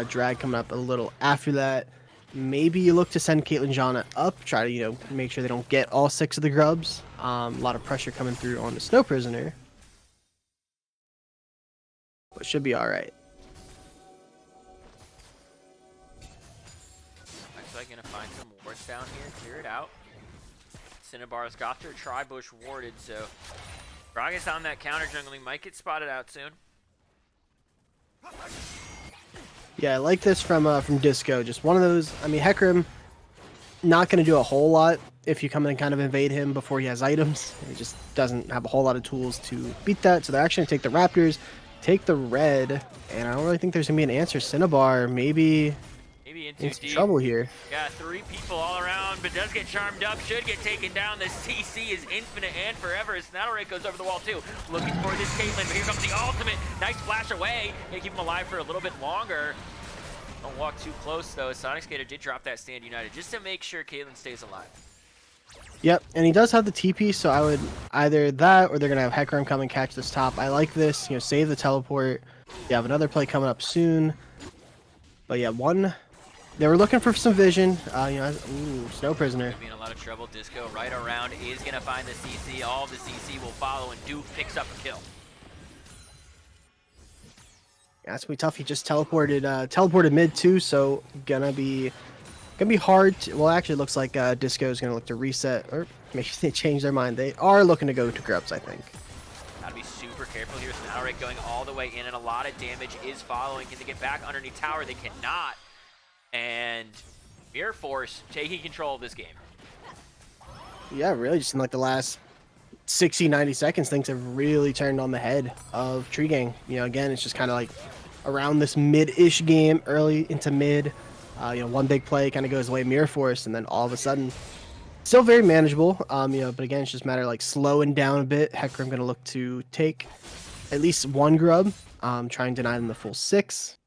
Drag coming up a little after that. Maybe you look to send Caitlyn Janna up, try to, make sure they don't get all 6 of the grubs. A lot of pressure coming through on the Snow Prisoner. But should be alright. Actually, I'm gonna find some wards down here, clear it out. Cinnabar's got their tri-bush warded, so Gragas on that counter jungling might get spotted out soon. Yeah, I like this from Disco. Just one of those. I mean, Hecarim not going to do a whole lot if you come in and kind of invade him before he has items. He just doesn't have a whole lot of tools to beat that. So they're actually going to take the Raptors, take the red, and I don't really think there's going to be an answer. Cinnabar maybe in some trouble here. Got 3 people all around, but does get charmed up, should get taken down. The CC is infinite and forever as Snattlerate goes over the wall too. Looking for this Caitlyn, but here comes the ultimate. Nice flash away. Gonna keep him alive for a little bit longer. Don't walk too close though. Sonic Skater did drop that Stand United just to make sure Caitlyn stays alive. Yep, and he does have the TP, so I would either that or they're going to have Hecarim come and catch this top. I like this, save the teleport. You have another play coming up soon. But yeah, they were looking for some vision. Ooh, Snow Prisoner. Be in a lot of trouble. Disco right around is going to find the CC. All of the CC will follow, and Duke picks up a kill. Yeah, that's gonna be tough. He just teleported mid too, so gonna be hard. Well, actually, it looks like Disco is gonna look to reset, or maybe they change their mind. They are looking to go to grubs, I think. Gotta be super careful here. Snattlerate going all the way in, and a lot of damage is following. Can they get back underneath tower? They cannot. And Mirror Force taking control of this game. Yeah, really, just in like the last 60, 90 seconds, things have really turned on the head of Tree Gang. Again, it's just kind of like around this mid-ish game, early into mid. One big play kind of goes away Mirror Force, and then all of a sudden, still very manageable. But again, it's just a matter of like slowing down a bit. Hecarim going to look to take at least 1 grub, try and deny them the full 6.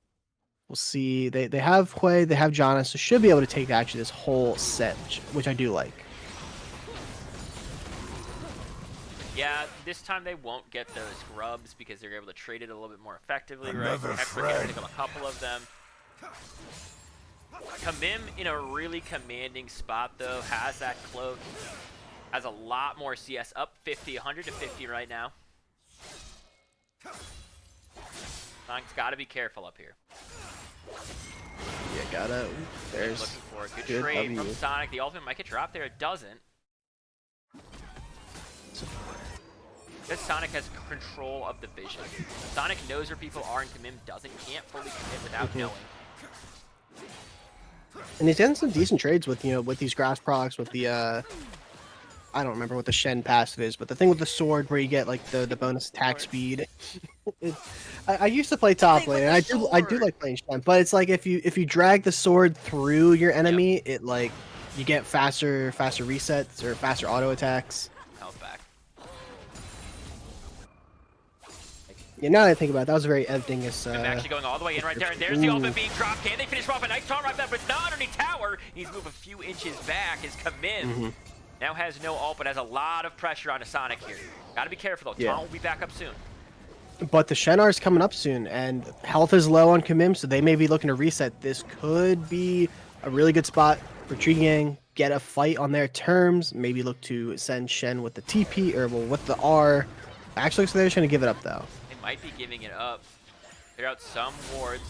We'll see. They have Hwei, they have Janna, so should be able to take actually this whole set, which I do like. Yeah, this time they won't get those grubs because they're able to trade it a little bit more effectively, right? Hecarim can pick up a couple of them. Kamim in a really commanding spot though, has that cloak, has a lot more CS, up 50, 100 to 50 right now. Sonic's got to be careful up here. Yeah, there's looking for a good trade from Sonic. The ultimate might get dropped there. It doesn't. Because Sonic has control of the vision. Sonic knows where people are and Kamim can't fully commit without knowing. And he's done some decent trades with with these grass products, with the I don't remember what the Shen passive is, but the thing with the sword where you get like the bonus attack speed. I used to play top lane, and I do like playing Shen, but it's like if you drag the sword through your enemy, it like you get faster resets or faster auto attacks. Health back. Yeah, now that I think about it, that was a very Ev Dingus. I'm actually going all the way in right there, and there's the Ooh. ultimate being dropped. Can they finish off a nice charm right there? But it's not underneath tower. He's moved a few inches back. His Kamim now has no ult, but has a lot of pressure on a Sonic here. Gotta be careful though. Yeah. Taunt will be back up soon. But the Shenar's coming up soon, and health is low on Kamim, so they may be looking to reset. This could be a really good spot for Tree Gang. Get a fight on their terms. Maybe look to send Shen with the TP or well, with the R. Actually, looks like they're just going to give it up, though. They might be giving it up. They're out some wards.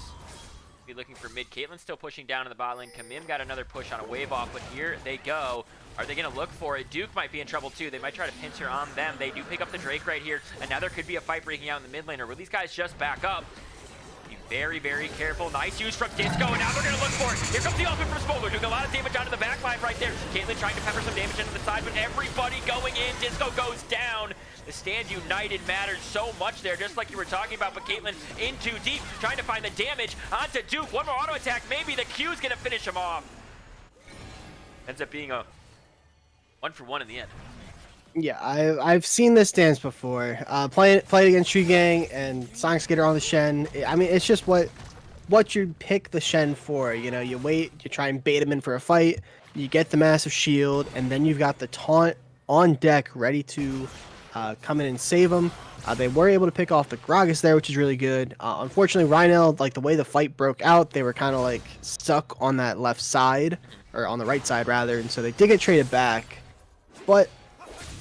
Be looking for mid. Caitlyn's still pushing down in the bot lane. Kamim got another push on a wave off, but here they go. Are they going to look for it? Duke might be in trouble too. They might try to pinch her on them. They do pick up the Drake right here, and now there could be a fight breaking out in the mid lane. Or will these guys just back up? Be very, very careful. Nice use from Disco, and now they're going to look for it. Here comes the ultimate from Smolder, doing a lot of damage onto the back line right there. Caitlyn trying to pepper some damage into the side, but everybody going in. Disco goes down. The stand united matters so much there, just like you were talking about, but Caitlyn in too deep, trying to find the damage onto Duke. One more auto attack, maybe the Q's going to finish him off. Ends up being a 1-for-1 in the end. Yeah, I've seen this dance before. Playing against Tree Gang and Sonic Skater on the Shen. I mean, it's just what you pick the Shen for. You know, you wait, you try and bait him in for a fight, you get the massive shield, and then you've got the taunt on deck ready to come in and save him. They were able to pick off the Gragas there, which is really good. Unfortunately, Rhino, like the way the fight broke out, they were kind of like stuck on that left side, or on the right side rather, and so they did get traded back. But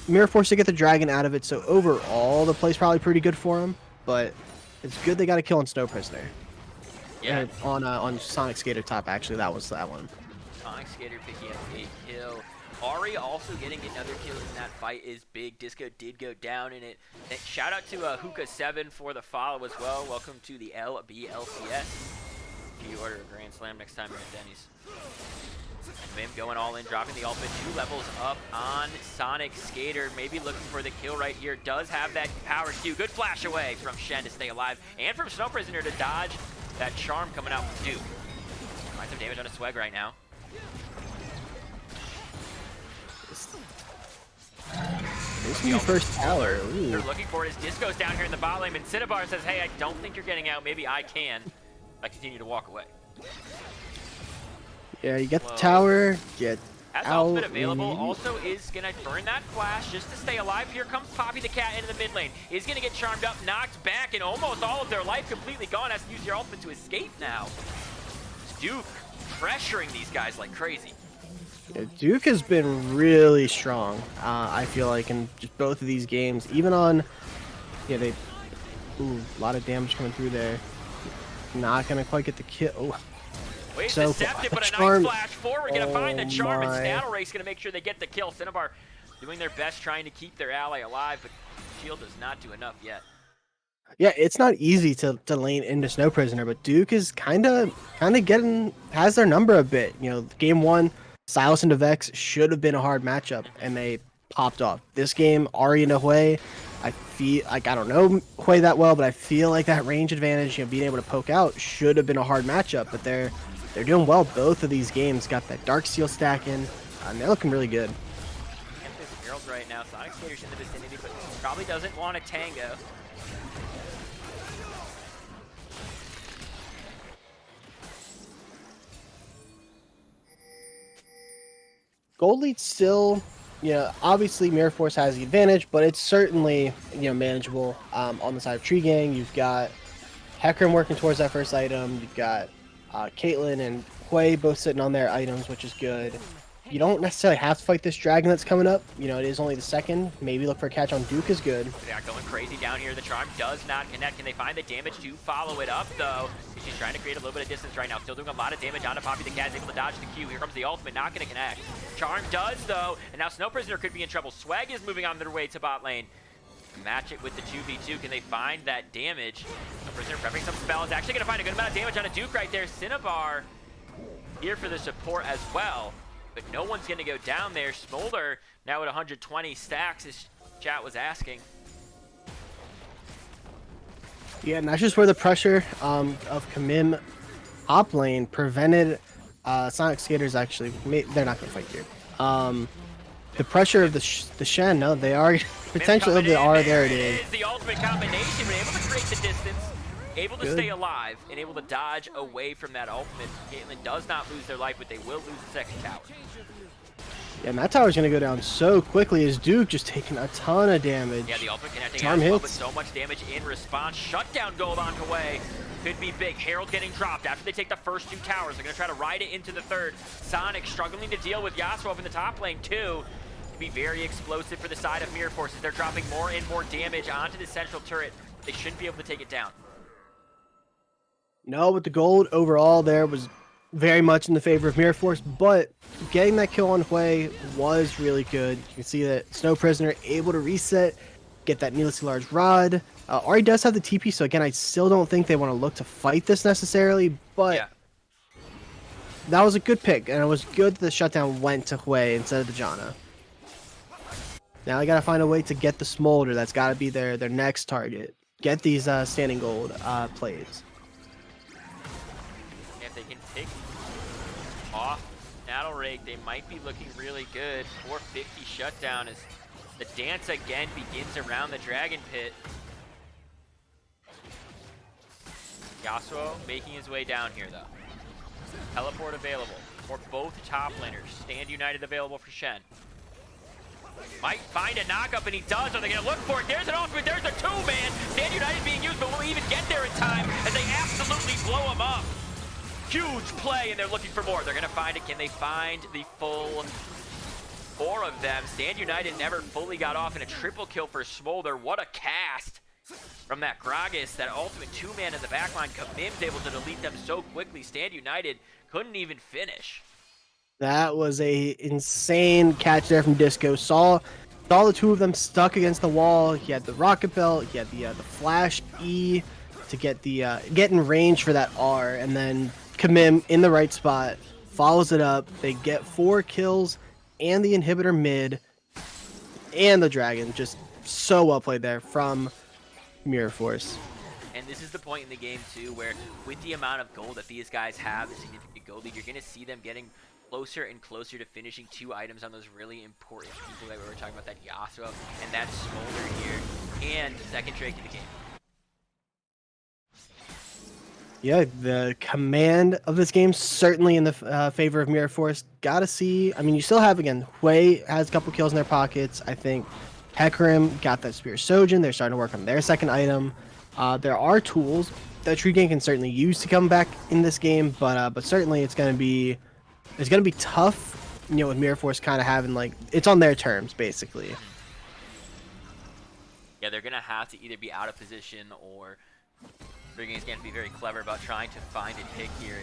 Mirror Force to get the dragon out of it, so overall the play's probably pretty good for him. But it's good they got a kill on Snow Prisoner. Yeah. On Sonic Skater top, actually, that was that one. Sonic Skater picking up a kill. Ari also getting another kill in that fight is big. Disco did go down in it. And shout out to Hookah7 for the follow as well. Welcome to the LBLCS. You order a Grand Slam next time you're at Denny's. Mim going all in, dropping the ultimate 2 levels up on Sonic Skater. Maybe looking for the kill right here. Does have that power Q. Good flash away from Shen to stay alive. And from Snow Prisoner to dodge that charm coming out from Duke. Find some damage on a Swag right now. This is the first tower. Ooh. They're looking for it as Disco's down here in the bot lane, and Cinnabar says, hey, I don't think you're getting out. Maybe I can. I continue to walk away. Yeah, you get the tower, get Has out. ultimate available, also is going to burn that flash just to stay alive. Here comes Poppy the Cat into the mid lane. Is going to get charmed up, knocked back, and almost all of their life completely gone. Has to use your ultimate to escape now. Duke pressuring these guys like crazy. Yeah, Duke has been really strong, I feel like, in just both of these games. Even on, yeah, they, ooh, a lot of damage coming through there. Not going to quite get the kill. Oh. Wait, So, deceptive, but a charm. nice flash forward. Going to find the charm, and my. Saddle Race going to make sure they get the kill. Cinnabar doing their best trying to keep their ally alive, but Shield does not do enough yet. Yeah, it's not easy to lane into Snow Prisoner, but Duke is kind of getting, has their number a bit. You know, game 1, Silas into Vex should have been a hard matchup, and they popped off. This game, Ari into Hui, I feel like, I don't know Hui that well, but I feel like that range advantage, you know, being able to poke out should have been a hard matchup, but they're doing well. Both of these games got that Dark Steel stack in, and they're looking really good. Can't play the girls right now. Sonic Skater's in the vicinity, but probably doesn't want a tango. Gold Lead still, you know, obviously Mirror Force has the advantage, but it's certainly, you know, manageable. On the side of Tree Gang, you've got Hecarim working towards that first item. You've got Caitlyn and Hui both sitting on their items, which is good. You don't necessarily have to fight this dragon that's coming up. You know, it is only the second. Maybe look for a catch on Duke is good. They're going crazy down here. The charm does not connect. Can they find the damage to follow it up, though? She's trying to create a little bit of distance right now. Still doing a lot of damage onto Poppy the Cat. Is able to dodge the Q. Here comes the ultimate. Not going to connect. Charm does, though. And now Snow Prisoner could be in trouble. Swag is moving on their way to bot lane. Match it with the 2v2. Can they find that damage? Snow Prisoner prepping some spells. Actually going to find a good amount of damage on a Duke right there. Cinnabar here for the support as well. But no one's going to go down there. Smolder now at 120 stacks, as chat was asking. Yeah, and that's just where the pressure of Kamim top lane prevented Sonic Skaters actually. They're not going to fight here. the pressure of the Shen. No, they are potentially. They are. There it is. The ultimate combination. We're able to create the distance, able to Good. stay alive, and able to dodge away from that ultimate. Caitlyn does not lose their life, but they will lose the second tower. Yeah, and that tower's gonna go down so quickly as Duke just taking a ton of damage. Yeah, the ultimate connecting Charm as well, but hits. so much damage in response. Shutdown gold on the way. Could be big. Herald getting dropped after they take the first 2 towers. They're going to try to ride it into the third. Sonic struggling to deal with Yasuo up in the top lane too. Could be very explosive for the side of Mirror Forces. They're dropping more and more damage onto the central turret. They shouldn't be able to take it down. No, but the gold overall there was very much in the favor of Mirror Force, but getting that kill on Hui was really good. You can see that Snow Prisoner able to reset, get that needlessly large rod. Ahri does have the TP, so again, I still don't think they want to look to fight this necessarily, but Yeah. that was a good pick, and it was good that the shutdown went to Hui instead of the Janna. Now I gotta find a way to get the Smolder. That's gotta be their next target. Get these standing gold plays. If they can pick off Battle Rake, they might be looking really good. 450 shutdown as the dance again begins around the Dragon Pit. Yasuo making his way down here though. Teleport available for both top laners. Stand United available for Shen. Might find a knockup, and he does. Are they going to look for it? There's an ultimate. There's a 2-man. Stand United being used, but will even get there in time as they absolutely blow him up. Huge play, and they're looking for more. They're going to find it. Can they find the full 4 of them? Stand United never fully got off in a triple kill for Smolder. What a cast from that Gragas. That ultimate 2-man in the backline. Kamim's able to delete them so quickly. Stand United couldn't even finish. That was a insane catch there from Disco. Saw the 2 of them stuck against the wall. He had the rocket belt. He had the flash E to get in range for that R, and then Kamim in the right spot follows it up. They get 4 kills and the inhibitor mid and the dragon. Just so well played there from Mirror Force. And this is the point in the game too where with the amount of gold that these guys have, the significant gold lead, you're going to see them getting closer and closer to finishing 2 items on those really important people that we were talking about, that Yasuo and that Smolder here, and second Drake in the game. Yeah, the command of this game certainly in the favor of Mirror Force. Gotta see. I mean, you still have, again, Hui has a couple kills in their pockets. I think Hecarim got that Spear Sojin. They're starting to work on their second item. There are tools that Tree Gang can certainly use to come back in this game, but certainly it's gonna be tough. You know, with Mirror Force kind of having, like, it's on their terms basically. Yeah, they're gonna have to either be out of position or Tree Gang is gonna be very clever about trying to find a pick here.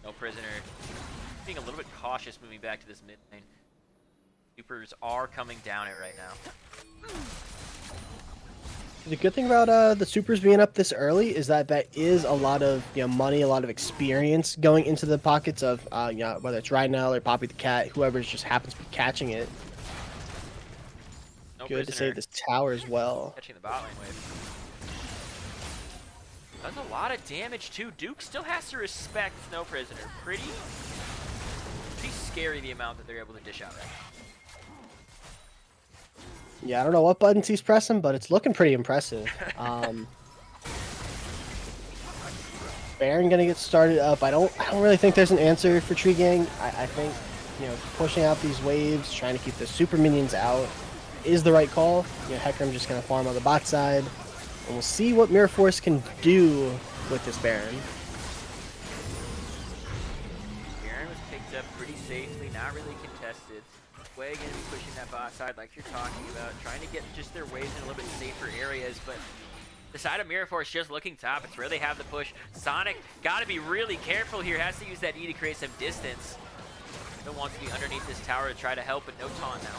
No Prisoner being a little bit cautious moving back to this mid lane. Supers are coming down it right now. The good thing about the supers being up this early is that is a lot of money, a lot of experience going into the pockets of whether it's Rhino or Poppy the Cat, whoever just happens to be catching it. No Good Prisoner to save this tower as well. catching the bot lane wave. Does a lot of damage too. Duke still has to respect No Prisoner. Pretty scary the amount that they're able to dish out right now. Yeah, I don't know what buttons he's pressing, but it's looking pretty impressive. Baron gonna get started up. I don't really think there's an answer for Tree Gang. I think pushing out these waves, trying to keep the super minions out is the right call. Hecarim just gonna farm on the bot side, and we'll see what Mirror Force can do with this Baron. Baron was picked up pretty safely, not really contested. Way gonna be pushing that bot side like you're talking about, trying to get just their waves in a little bit safer areas, but the side of Mirror Force just looking top. It's where they have the push. Sonic got to be really careful here. Has to use that E to create some distance. Still wants to be underneath this tower to try to help, but no taunt now.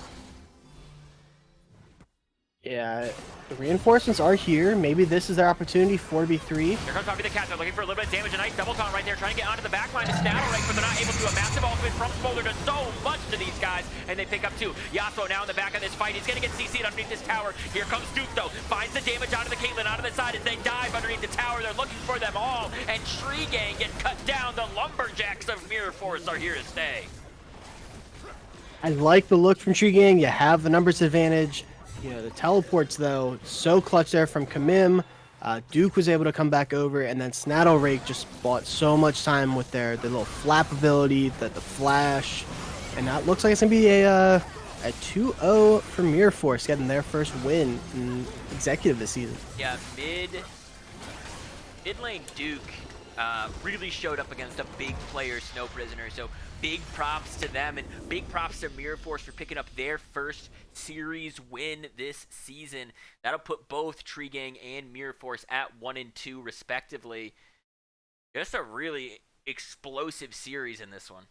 Yeah, the reinforcements are here. Maybe this is their opportunity. 4v3. Here comes Poppy the Cat. They're looking for a little bit of damage. A nice double taunt right there, trying to get onto the back line to Snattlerank, right, but they're not able to. A massive ultimate from Smolder does so much to these guys, and they pick up 2. Yasuo now in the back of this fight. He's going to get CC'd underneath this tower. Here comes Duke, though. Finds the damage onto the Caitlyn, onto the side as they dive underneath the tower. They're looking for them all, and Tree Gang get cut down. The Lumberjacks of Mirror Force are here to stay. I like the look from Tree Gang. You have the numbers advantage. You know, the teleports, though, so clutch there from Kamim. Duke was able to come back over, and then Snattlerake just bought so much time with their little flap ability, the flash. And that looks like it's going to be a 2-0 for Mirror Force, getting their first win in Executive this season. Yeah, mid lane Duke really showed up against a big player, Snow Prisoner. So big props to them, and big props to Mirror Force for picking up their first series win this season. That'll put both Tree Gang and Mirror Force at 1 and 2 respectively. Just a really explosive series in this one.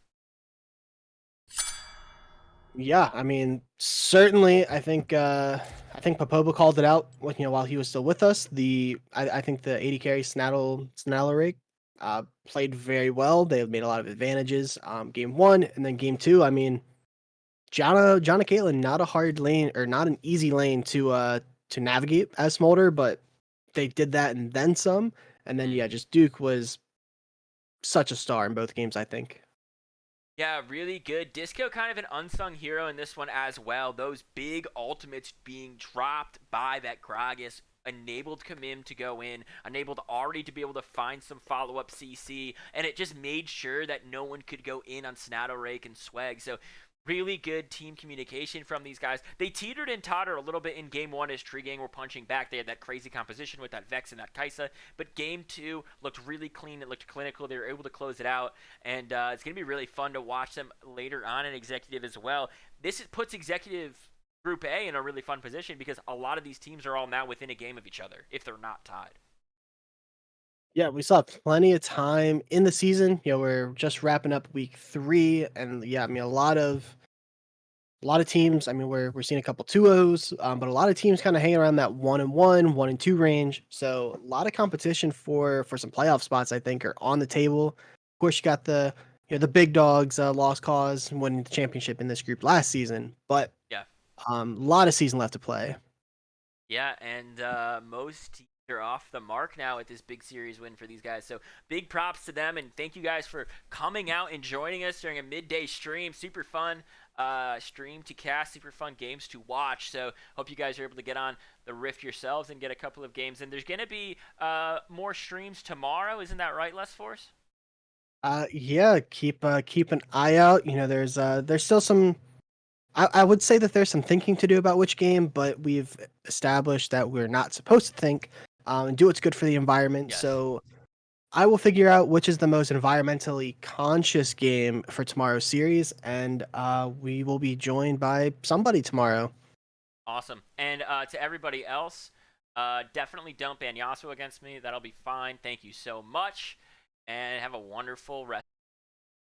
Yeah, I mean, certainly, I think Popoba called it out, while he was still with us. I think the AD carry Snattlerake played very well. They made a lot of advantages. Game 1 and then game 2. I mean, Jana Caitlyn, not a hard lane or not an easy lane to navigate as Smolder, but they did that and then some. And then just Duke was such a star in both games, I think. Yeah, really good. Disco kind of an unsung hero in this one as well. Those big ultimates being dropped by that Gragas enabled Kamim to go in, enabled Ari to be able to find some follow-up CC, and it just made sure that no one could go in on Snattlerake and Swag. So really good team communication from these guys. They teetered and tottered a little bit in game 1 as Tree Gang were punching back. They had that crazy composition with that Vex and that Kai'Sa. But game 2 looked really clean. It looked clinical. They were able to close it out. And it's going to be really fun to watch them later on in Executive as well. Puts Executive Group A in a really fun position because a lot of these teams are all now within a game of each other if they're not tied. Yeah, we still have plenty of time in the season. We're just wrapping up week 3, and I mean, a lot of teams. I mean, we're seeing a couple 2-0s, but a lot of teams kind of hanging around that 1-1, 1-2 range. So a lot of competition for some playoff spots, I think, are on the table. Of course, you got the the big dogs, Lost Cause winning the championship in this group last season, but yeah, a lot of season left to play. Yeah, and most teams are off the mark now with this big series win for these guys. So big props to them, and thank you guys for coming out and joining us during a midday stream. Super fun stream to cast, super fun games to watch. So hope you guys are able to get on the Rift yourselves and get a couple of games. And there's going to be more streams tomorrow. Isn't that right, Les Force? Yeah, keep an eye out. There's still some. I would say that there's some thinking to do about which game, but we've established that we're not supposed to think and do what's good for the environment. Yes. So I will figure out which is the most environmentally conscious game for tomorrow's series, and we will be joined by somebody tomorrow. Awesome. And to everybody else, definitely don't ban Yasuo against me. That'll be fine. Thank you so much, and have a wonderful rest.